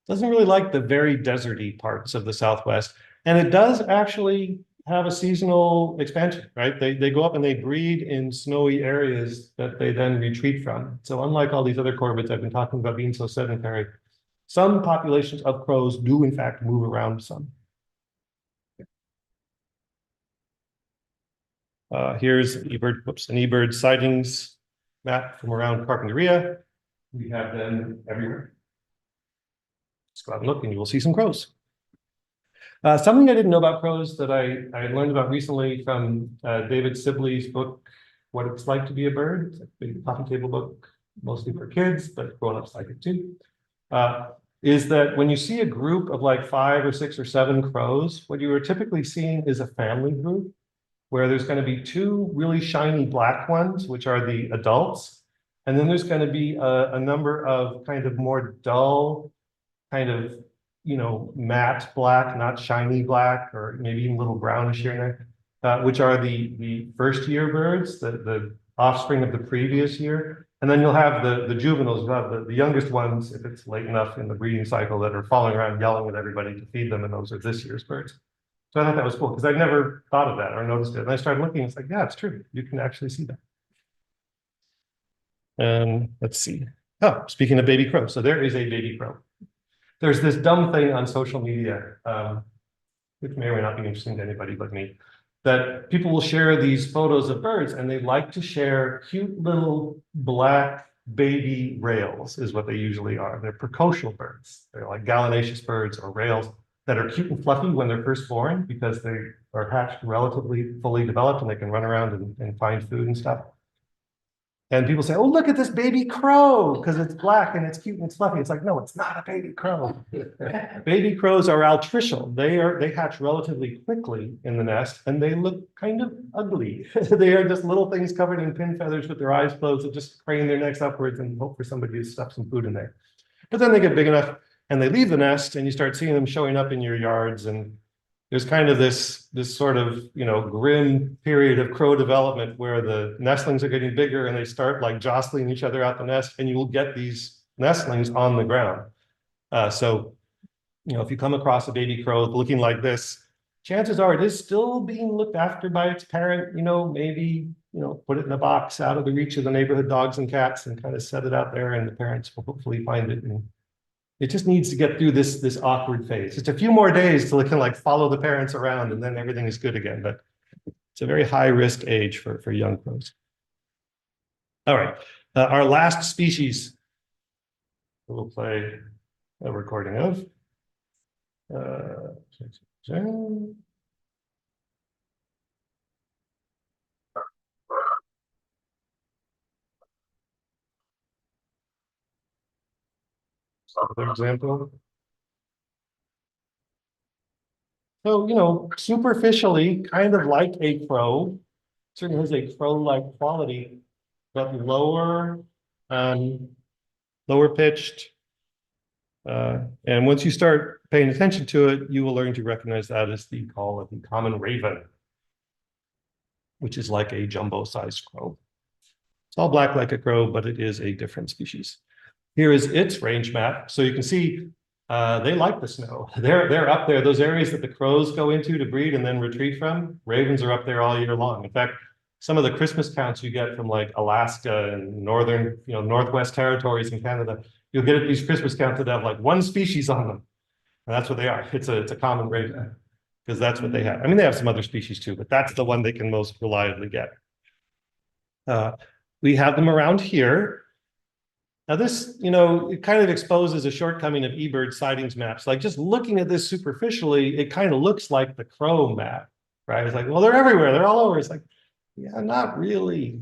Doesn't really like the very deserty parts of the Southwest. And it does actually have a seasonal expansion, right? They go up and they breed in snowy areas that they then retreat from. So unlike all these other corvids I've been talking about being so sedentary, some populations of crows do in fact move around some. Here's an eBird sightings map from around Carpinteria. We have them everywhere. Just go out and look and you will see some crows. Something I didn't know about crows that I learned about recently from David Sibley's book, What It's Like to Be a Bird. It's a big coffee table book, mostly for kids, but grown-ups like it too. Is that when you see a group of like 5 or 6 or 7 crows, what you are typically seeing is a family group where there's going to be 2 really shiny black ones, which are the adults. And then there's going to be a number of kind of more dull, kind of, you know, matte black, not shiny black, or maybe even a little brownish here and there, which are the first year birds, the offspring of the previous year. And then you'll have the juveniles, you'll have the youngest ones, if it's late enough in the breeding cycle, that are following around yelling at everybody to feed them, and those are this year's birds. So I thought that was cool, because I'd never thought of that or noticed it. And I started looking, it's like, yeah, it's true. You can actually see that. Let's see. Oh, speaking of baby crow, so there is a baby crow. There's this dumb thing on social media, which may or may not be interesting to anybody but me, that people will share these photos of birds and they like to share cute little black baby rails is what they usually are. They're precocial birds. They're like gallinaceous birds or rails that are cute and fluffy when they're first born because they are hatched relatively fully developed and they can run around and find food and stuff. And people say, oh, look at this baby crow, because it's black and it's cute and it's fluffy. It's like, no, it's not a baby crow. Baby crows are altricial. They hatch relatively quickly in the nest and they look kind of ugly. They are just little things covered in pin feathers with their eyes closed that just crane their necks upwards and hope for somebody to stuff some food in there. But then they get big enough and they leave the nest and you start seeing them showing up in your yards, and there's kind of this sort of, you know, grim period of crow development where the nestlings are getting bigger and they start like jostling each other out the nest, and you will get these nestlings on the ground. So, you know, if you come across a baby crow looking like this, chances are it is still being looked after by its parent, you know, maybe, you know, put it in a box out of the reach of the neighborhood dogs and cats and kind of set it out there, and the parents will hopefully find it. And it just needs to get through this awkward phase. Just a few more days till it can like follow the parents around, and then everything is good again. But it's a very high risk age for young crows. All right, our last species we'll play a recording of. Another example. So, you know, superficially, kind of like a crow, certainly has a crow-like quality, but lower, lower pitched. And once you start paying attention to it, you will learn to recognize that as the call of the common raven, which is like a jumbo-sized crow. It's all black like a crow, but it is a different species. Here is its range map. So you can see they like the snow. They're up there. Those areas that the crows go into to breed and then retreat from, ravens are up there all year long. In fact, some of the Christmas counts you get from like Alaska and northern, you know, Northwest territories in Canada, you'll get at these Christmas counts that have like 1 species on them. And that's what they are. It's a common raven because that's what they have. I mean, they have some other species too, but that's the one they can most reliably get. We have them around here. Now this, you know, it kind of exposes a shortcoming of eBird sightings maps. Like just looking at this superficially, it kind of looks like the crow map, right? It's like, well, they're everywhere. They're all over. It's like, yeah, not really.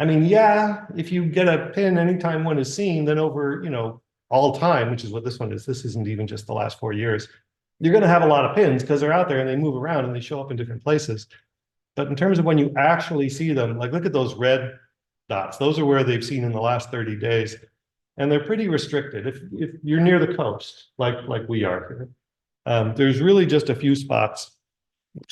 I mean, yeah, if you get a pin anytime one is seen, then over, you know, all time, which is what this one is. This isn't even just the last 4 years. You're going to have a lot of pins because they're out there and they move around and they show up in different places. But in terms of when you actually see them, like look at those red dots. Those are where they've seen in the last 30 days. And they're pretty restricted. If you're near the coast, like we are, there's really just a few spots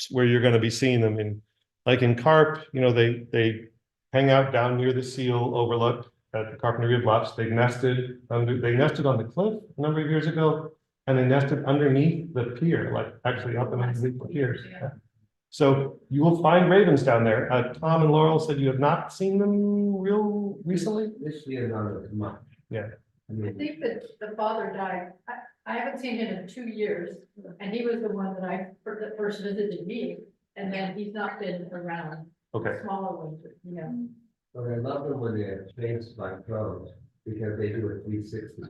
where you're going to be seeing them in Like in carp, they hang out down near the seal overlook at the Carpinteria Bluffs. They nested on the cliff a number of years ago, and they nested underneath the pier, like actually up and underneath the pier. Yeah. So you will find ravens down there. Tom and Laurel said you have not seen them real recently? This year, not as much. Yeah. I I mean, think that the father died, I haven't seen him in 2 years, and he was the one that first visited me, and then he's not been around. Okay. Smaller ones, you know. but I love them when they're chased by crows, because they do a 360.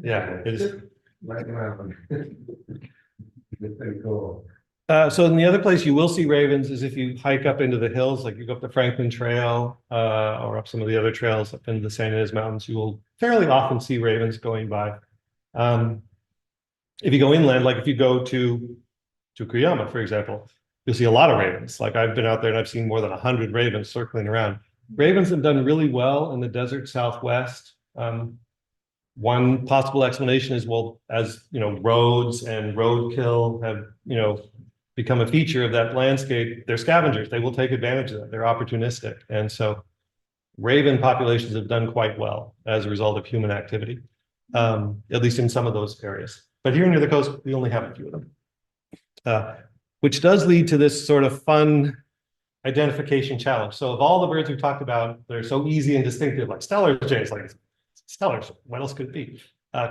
Yeah, it is. Right around. It's pretty cool. So then the other place you will see ravens is if you hike up into the hills, like you go up the Franklin Trail, or up some of the other trails up into the San Ynez Mountains, you will fairly often see ravens going by. If you go inland, like if you go to Cuyama, for example, you'll see a lot of ravens. Like I've been out there and I've seen more than 100 ravens circling around. Ravens have done really well in the desert Southwest. One possible explanation is, well, as roads and roadkill have, become a feature of that landscape, they're scavengers. They will take advantage of that. They're opportunistic. And so raven populations have done quite well as a result of human activity, at least in some of those areas. But here near the coast, we only have a few of them, which does lead to this sort of fun identification challenge. So of all the birds we've talked about, they're so easy and distinctive, like Stellar's jays, like Stellar's, what else could it be?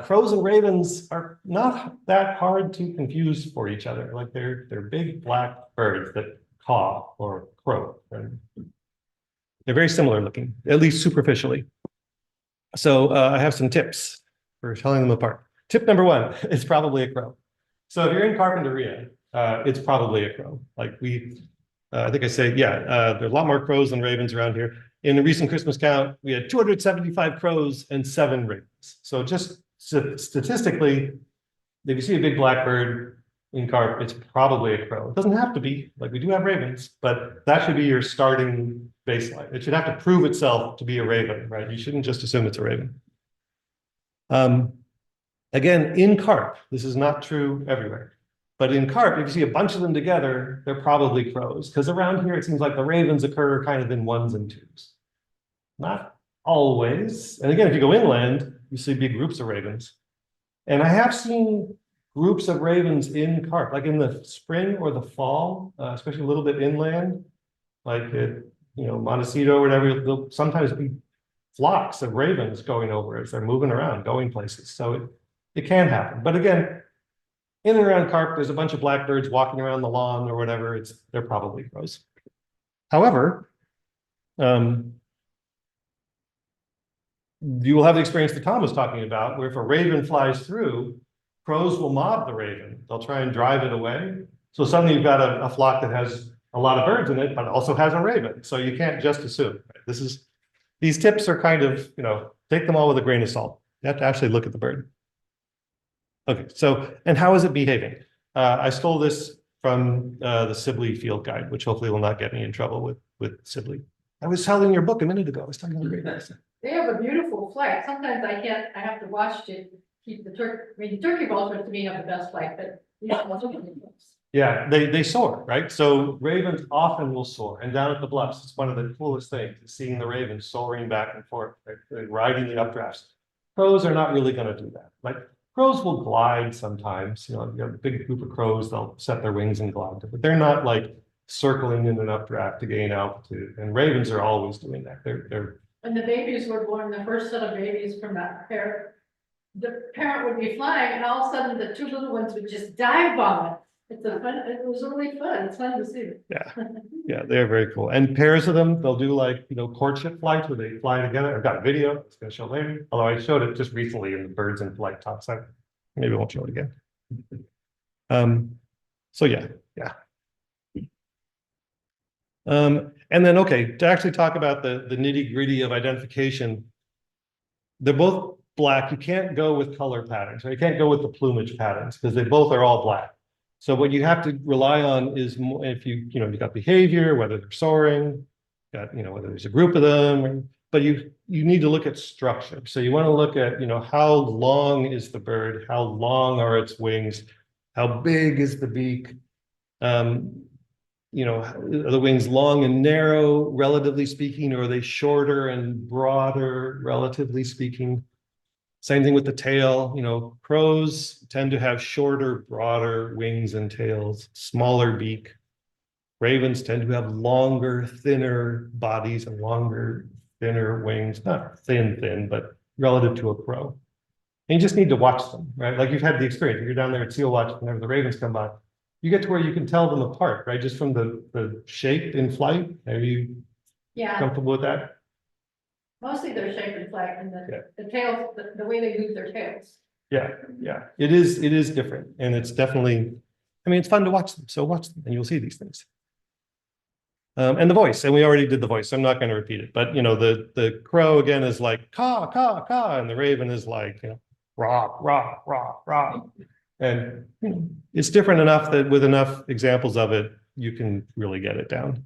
Crows and ravens are not that hard to confuse for each other. Like they're big black birds that caw or crow. And they're very similar looking, at least superficially. So I have some tips for telling them apart. Tip number one, it's probably a crow. So if you're in Carpinteria, it's probably a crow. Like I think I say, there's a lot more crows than ravens around here. In a recent Christmas count, we had 275 crows and 7 ravens. So just statistically, if you see a big black bird in carp, it's probably a crow. It doesn't have to be, like we do have ravens, but that should be your starting baseline. It should have to prove itself to be a raven, right? You shouldn't just assume it's a raven. Again, in carp, this is not true everywhere. But in carp, if you see a bunch of them together, they're probably crows. Because around here, it seems like the ravens occur kind of in 1s and 2s. Not always. And again, if you go inland, you see big groups of ravens. And I have seen groups of ravens in carp, like in the spring or the fall, especially a little bit inland, like at, Montecito or whatever, there'll sometimes be flocks of ravens going over as they're moving around, going places. So it can happen. But again, in and around carp, there's a bunch of blackbirds walking around the lawn or whatever. They're probably crows. However, you will have the experience that Tom was talking about, where if a raven flies through, crows will mob the raven. They'll try and drive it away. So suddenly you've got a flock that has a lot of birds in it, but also has a raven. So you can't just assume. Right? These tips are kind of, take them all with a grain of salt. You have to actually look at the bird. Okay, so, and how is it behaving? I stole this from the Sibley Field Guide, which hopefully will not get me in trouble with Sibley. I was selling your book a minute ago. I was talking about great things. They have a beautiful flight. Sometimes I have to watch to keep the turkey. I mean, the turkey vultures to me have the best flight, but yeah, they soar, right? So ravens often will soar, and down at the bluffs, it's one of the coolest things, is seeing the ravens soaring back and forth, right? Riding the updrafts. Crows are not really going to do that. Like crows will glide sometimes. You have a big group of crows, they'll set their wings and glide, but they're not like circling in an updraft to gain altitude. And ravens are always doing that. They're when the babies were born, the first set of babies from that pair, the parent would be flying, and all of a sudden the 2 little ones would just dive bomb it. It was really fun. It's fun to see. Yeah, they're very cool. And pairs of them, they'll do like, courtship flights where they fly together. I've got a video, it's gonna show later. Although I showed it just recently in the Birds in Flight talk site. Maybe I won't show it again. So yeah. And then, okay, to actually talk about the nitty-gritty of identification, they're both black. You can't go with color patterns, right? You can't go with the plumage patterns because they both are all black. So what you have to rely on is more, if you've got behavior, whether they're soaring, whether there's a group of them, but you need to look at structure. So you want to look at, how long is the bird? How long are its wings? How big is the beak? you know, are the wings long and narrow, relatively speaking, or are they shorter and broader, relatively speaking? Same thing with the tail, you know, crows tend to have shorter, broader wings and tails, smaller beak. Ravens tend to have longer, thinner bodies and longer, thinner wings, not thin, but relative to a crow. And you just need to watch them, right? Like you've had the experience. If you're down there at Seal Watch, whenever the ravens come by, you get to where you can tell them apart, right? Just from the shape in flight. Are you Yeah, comfortable with that? mostly their shape and flight and Yeah. the tails, the way they move their tails. Yeah, yeah. It is different. And it's definitely, I mean, it's fun to watch them. So watch them and you'll see these things. And the voice, and we already did the voice, so I'm not going to repeat it. But you know, the crow again is like caw, caw, caw, and the raven is like, you know, rah, rah, rah, rah. And you know, it's different enough that with enough examples of it, you can really get it down.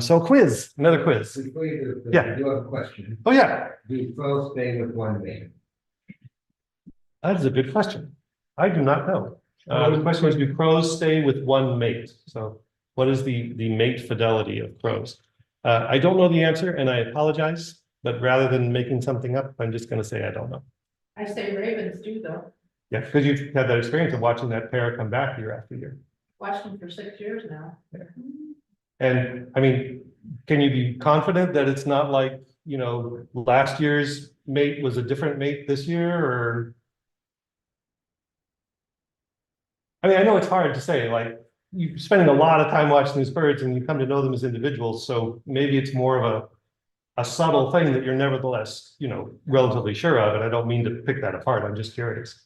So quiz, another quiz. Before you do, Yeah. I do have a question. Oh yeah, Do crows stay with one mate? that is a good question. I do not know. The question is, do crows stay with one mate? So what is the mate fidelity of crows? I don't know the answer and I apologize, but rather than making something up, I'm just going to say I don't know. I say ravens do though. Yeah, because you've had that experience of watching that pair come back year after year. Watched them for 6 years now. And I mean, can you be confident that it's not like, you know, last year's mate was a different mate this year, or? I mean, I know it's hard to say, like, you're spending a lot of time watching these birds and you come to know them as individuals, so maybe it's more of a subtle thing that you're nevertheless, you know, relatively sure of, and I don't mean to pick that apart, I'm just curious.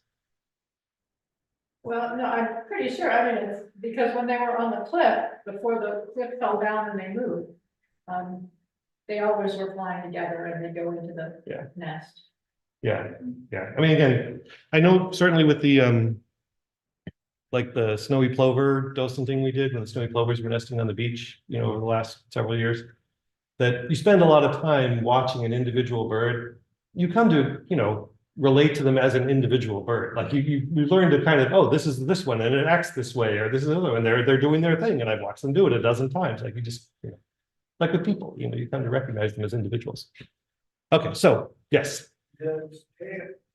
Well, no, I'm pretty sure. I mean, it's because when they were on the cliff, before the cliff fell down and they moved, they always were flying together and they go into the Yeah. nest. Yeah, yeah, I mean, again, I know certainly with the like the snowy plover dosing thing we did when the snowy plovers were nesting on the beach, you know, over the last several years, that you spend a lot of time watching an individual bird. You come to, you know, relate to them as an individual bird. Like you learn to kind of, oh, this is this one and it acts this way, or this is the other one, they're doing their thing, and I've watched them do it a dozen times. Like you just, you know, like with people, you know, you come to recognize them as individuals. Okay, so yes. Does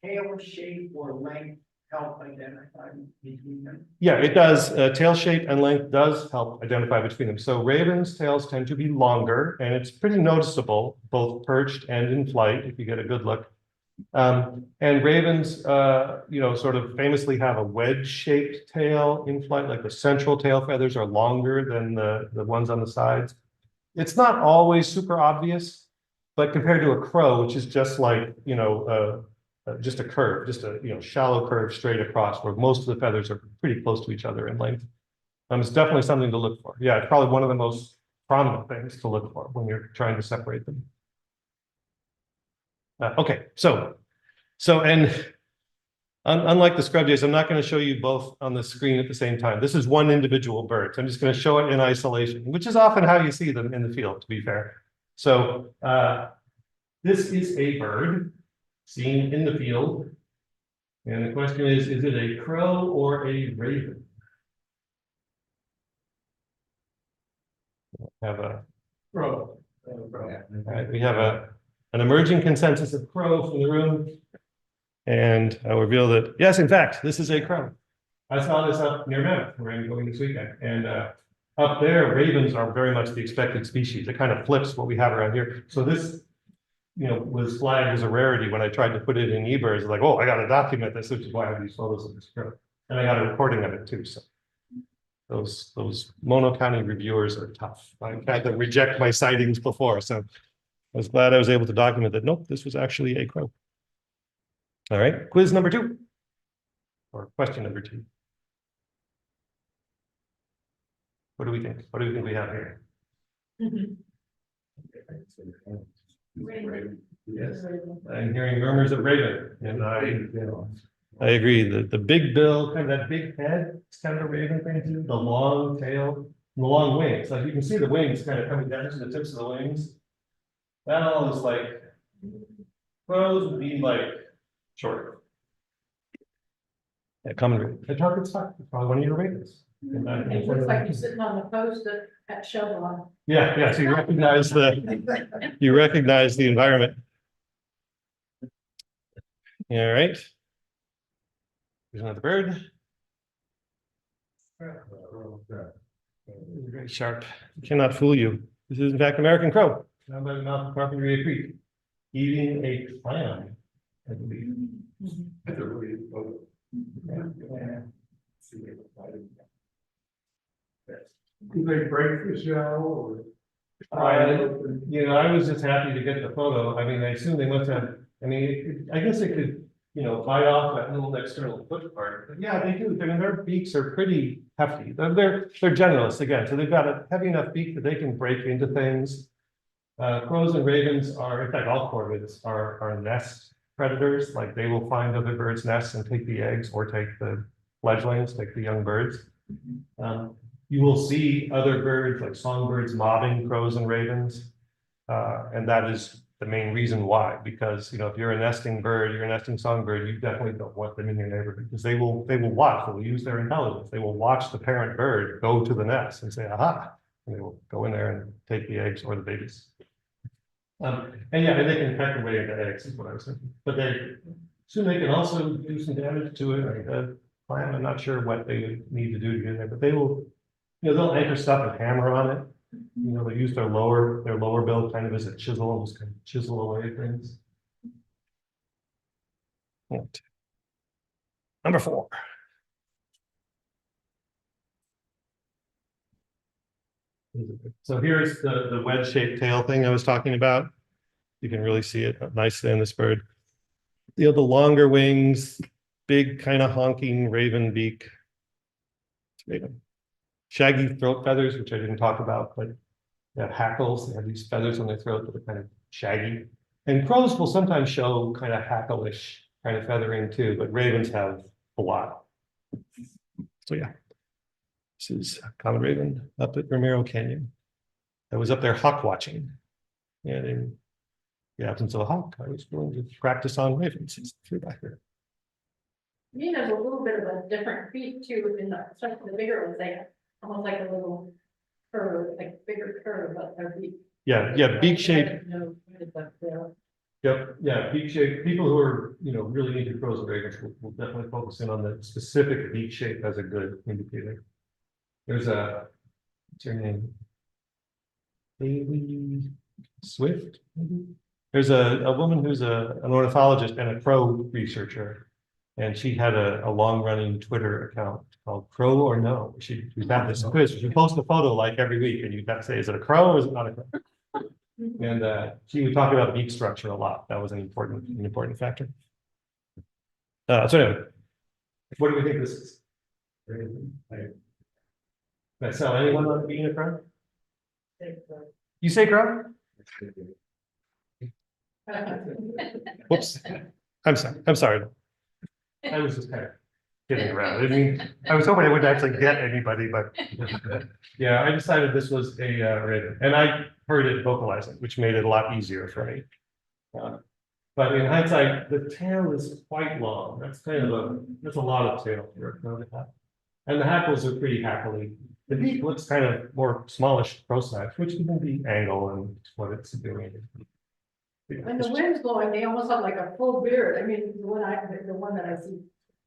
tail shape or length help identify between them? Yeah, it does. Tail shape and length does help identify between them. So ravens' tails tend to be longer, and it's pretty noticeable, both perched and in flight, if you get a good look. And ravens, you know, sort of famously have a wedge-shaped tail in flight, like the central tail feathers are longer than the ones on the sides. It's not always super obvious, but compared to a crow, which is just like, you know, just a curve, just a, you know, shallow curve straight across, where most of the feathers are pretty close to each other in length. It's definitely something to look for. Yeah, it's probably one of the most prominent things to look for when you're trying to separate them. Okay, so and unlike the scrub jays, I'm not going to show you both on the screen at the same time. This is one individual bird, so I'm just going to show it in isolation, which is often how you see them in the field, to be fair. So this is a bird seen in the field, and the question is it a crow or a raven? Have a Crow. we have an emerging consensus of crow from the room. And I'll reveal that, yes, in fact, this is a crow. I saw this up near Mammoth, where I'm going this weekend. And up there, ravens are very much the expected species. It kind of flips what we have around here. So this, you know, was flagged as a rarity when I tried to put it in eBirds. Like, oh, I got to document this, which is why I have these photos of this crow. And I got a recording of it too. So those Mono County reviewers are tough. I've had them reject my sightings before. So I was glad I was able to document that. Nope, this was actually a crow. All right, quiz number 2, or question number 2. What do we think? What do we think we have here? Raven. Yes, I'm hearing murmurs of raven, and I agree. The big bill, kind of that big head, it's kind of a raven thing too. The long tail, the long wings. Like you can see the wings kind of coming down to the tips of the wings. That all is like crows would be like short. Yeah, common raven. The target's fine. It's probably one of your ravens. It looks like you're sitting on the post at Chevron. Yeah, so you recognize the environment. All right. Here's another bird. Very sharp. Cannot fool you. This is in fact American crow. Down by the mouth of Carpinteria Creek. Eating a clam, I believe. That's a really good photo. Yeah. Do they break the shell or? You know, I was just happy to get the photo. I mean, I assume they must have, I mean, I guess it could, you know, bite off that little external foot part. But yeah, they do. I mean, their beaks are pretty hefty. They're generalists again, so they've got a heavy enough beak that they can break into things. Crows and ravens are, in fact, all corvids are nest predators. Like they will find other birds' nests and take the eggs or take the fledglings, take the young birds. You will see other birds like songbirds mobbing crows and ravens. And that is the main reason why, because, you know, if you're a nesting bird, you're a nesting songbird, you definitely don't want them in your neighborhood because they will watch, they will use their intelligence. They will watch the parent bird go to the nest and say, aha, and they will go in there and take the eggs or the babies. And yeah, and they can peck their way into eggs is what I was thinking, but soon they can also do some damage to a plant. I'm not sure what they need to do to get in there, but they will, you know, they'll anchor stuff and hammer on it. You know, they use their lower bill kind of as a chisel and just kind of chisel away at things. Right. Number 4. So here's the wedge-shaped tail thing I was talking about. You can really see it nicely in this bird. You know, the longer wings, big kind of honking raven beak. Shaggy throat feathers, which I didn't talk about, but they have hackles. They have these feathers on their throat that are kind of shaggy. And crows will sometimes show kind of hackle-ish kind of feathering too, but ravens have a lot. So yeah, this is a common raven up at Ramiro Canyon. I was up there hawk watching, and in the absence of a hawk, I was going to practice on ravens. Flew back here. I mean, there's a little bit of a different beak too in the, especially the bigger ones, they have almost like a little curve, like bigger curve, but their beak. Yeah, beak shape. No, it's up there. Yep, yeah, beak shape. People who are, you know, really into crows and ravens will definitely focus in on the specific beak shape as a good indicator. There's what's her name? Bailey Swift, maybe? There's a woman who's an ornithologist and a crow researcher. And she had a long-running Twitter account called Crow or No. She'd have this quiz. She post a photo like every week, and you'd have to say, is it a crow or is it not a crow? And she would talk about beak structure a lot. That was an important factor. So anyway, what do we think this is? Can I sell anyone on being a crow? You say crow? Whoops. I'm sorry. I was just kind of kidding around. I mean, I was hoping I wouldn't actually get anybody, but yeah, I decided this was a raven, and I heard it vocalizing, which made it a lot easier for me. But in hindsight, the tail is quite long. That's kind of that's a lot of tail for a crow to have. And the hackles are pretty hackly. The beak looks kind of more smallish crow-sized, which can be angle and what it's doing. When the wind's blowing, they almost have like a full beard. I mean, the one that I see,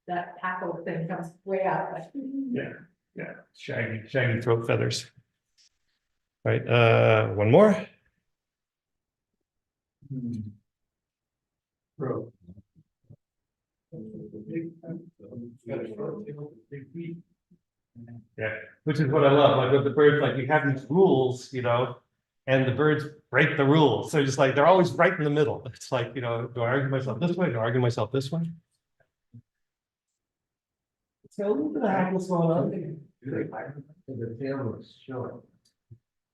that hackle thing comes way out. Like, Yeah, shaggy throat feathers. All right, one more. Crow. Yeah, which is what I love. Like with the birds, like you have these rules, you know, and the birds break the rules. So just like they're always right in the middle. It's like, you know, do I argue myself this way? Do I argue myself this way? So a little bit of hackles going on. The tail looks short.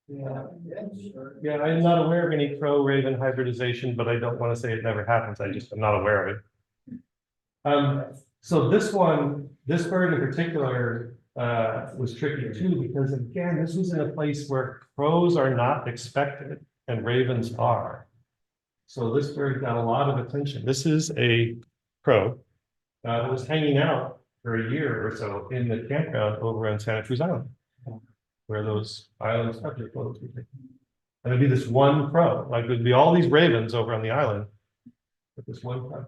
Yeah, I'm not aware of any crow raven hybridization, but I don't want to say it never happens. I just am not aware of it. So this bird in particular was tricky too, because again, this was in a place where crows are not expected and ravens are. So this bird got a lot of attention. This is a crow that was hanging out for a year or so in the campground over on Santa Cruz Island, where those island subject photos were taken. And there'd be this one crow, like there'd be all these ravens over on the island, but this one crow.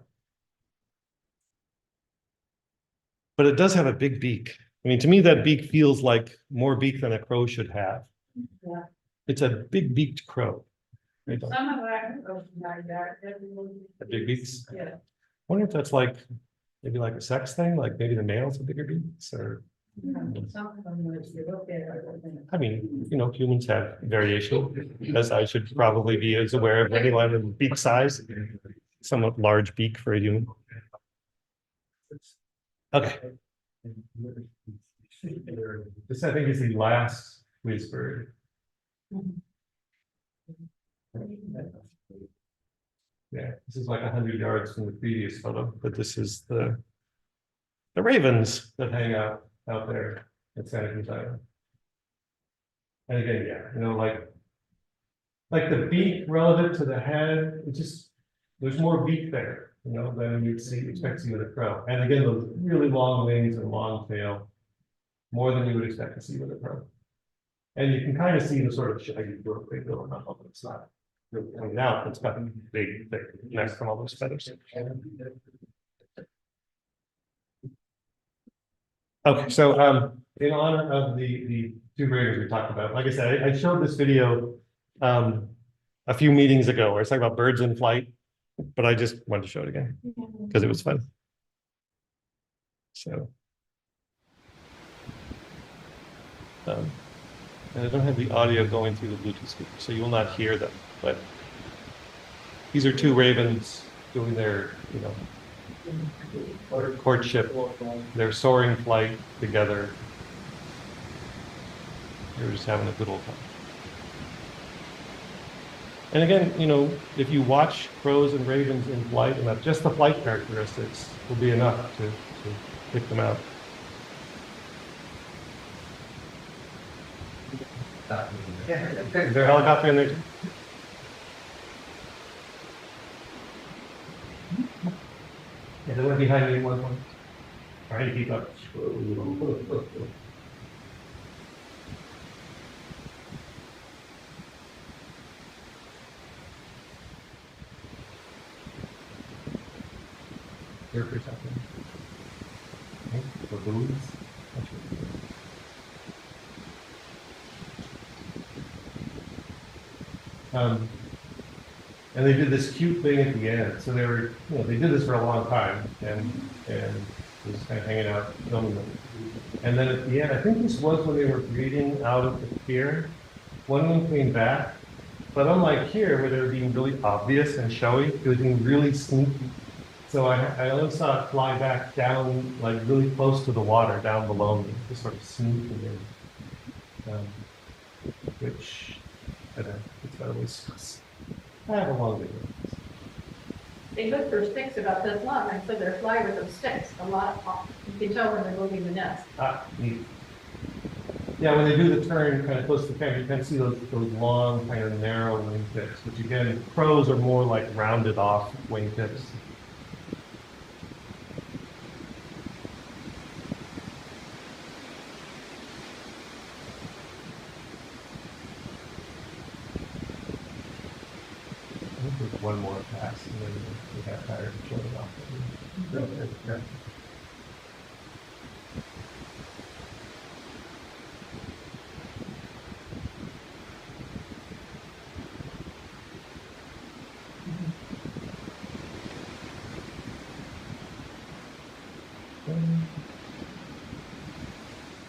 But it does have a big beak. I mean, to me, that beak feels like more beak than a crow should have. Yeah. It's a big beaked crow. Right? Some of our, like that. The big beaks. Yeah. I wonder if that's like, maybe like a sex thing, like maybe the males have bigger beaks, or, Some of them was, they look at it. I mean, you know, humans have variation, as I should probably be as aware of anyone in beak size, somewhat large beak for a human. Okay. This, I think, is the last whiz bird. Yeah, this is like 100 yards from the previous photo, but this is the ravens that hang out there at Santa Cruz Island. And again, yeah, you know, like the beak relative to the head, it just, there's more beak there, you know, than you'd expect to see with a crow. And again, those really long wings and long tail, more than you would expect to see with a crow. And you can kind of see the sort of shaggy growth they go around on the side. Really coming out, it's got a big, thick neck from all those feathers. Okay, so in honor of the two graders we talked about, like I said, I showed this video a few meetings ago where I was talking about birds in flight, but I just wanted to show it again because it was fun. So. And I don't have the audio going through the Bluetooth speaker, so you will not hear them, but these are two ravens doing their, you know, courtship, their soaring flight together. They're just having a good old time. And again, you know, if you watch crows and ravens in flight, and just the flight characteristics will be enough to pick them out. Is there a helicopter in there too? Yeah, the one behind me was one. Trying to keep up. Here for something. Okay, baboons. And they did this cute thing at the end. So they were, you know, they did this for a long time and was kind of hanging out, filming them. And then at the end, I think this was when they were breeding out of the pier. One of them came back, but unlike here, where they were being really obvious and showy, it was being really sneaky. So I only saw it fly back down, like really close to the water, down below me, just sort of sneaking in. Which, I don't know, it's got always. I have a long video. They look for sticks about this long, and so they're fly with those sticks a lot. You can tell when they're moving the nest. Ah, neat. Yeah, when they do the turn kind of close to the camera, you can see those long, kind of narrow wingtips, which again, crows are more like rounded off wingtips. One more pass, and then we got tired of showing it off.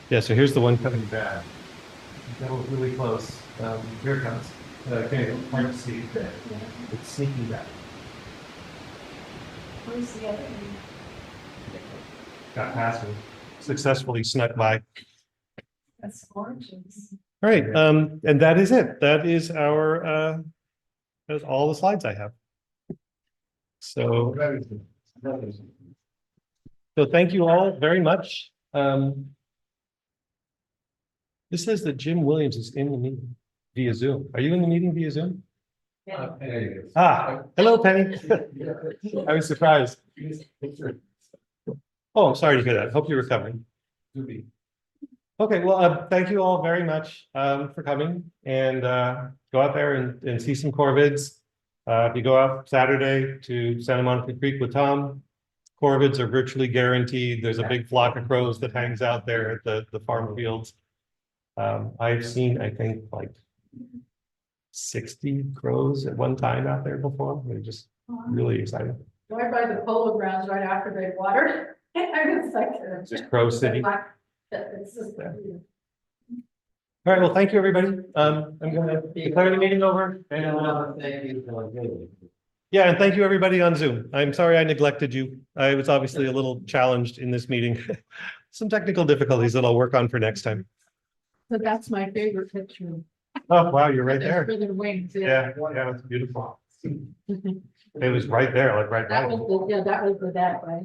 Yeah, so here's the one coming back. That was really close. Here it comes. Okay, hard to see. It's sneaking back. Where's the other one? Got past me. Successfully snuck by. That's oranges. All right, and that is it. That is our, that's all the slides I have. So thank you all very much. This says that Jim Williams is in the meeting via Zoom. Are you in the meeting via Zoom? Ah, hello, Penny. I was surprised. Oh, I'm sorry to hear that. Hope you're recovering. Okay, well, thank you all very much for coming and go out there and see some corvids. If you go out Saturday to Santa Monica Creek with Tom, corvids are virtually guaranteed. There's a big flock of crows that hangs out there at the farm fields. I've seen, I think, like 60 crows at one time out there before. They're just really exciting. Going by the polo grounds right after they watered. I was like. Just Crow City. It's just. Yeah. All right, well, thank you, everybody. I'm gonna declare the meeting over. And, Thank you for doing it. yeah, and thank you, everybody on Zoom. I'm sorry I neglected you. I was obviously a little challenged in this meeting. Some technical difficulties that I'll work on for next time. So that's my favorite picture. Oh, wow, you're right Their there. feathered wings, Yeah, yeah, that's beautiful. It was right there, like right That by. was the, yeah, that was the that way.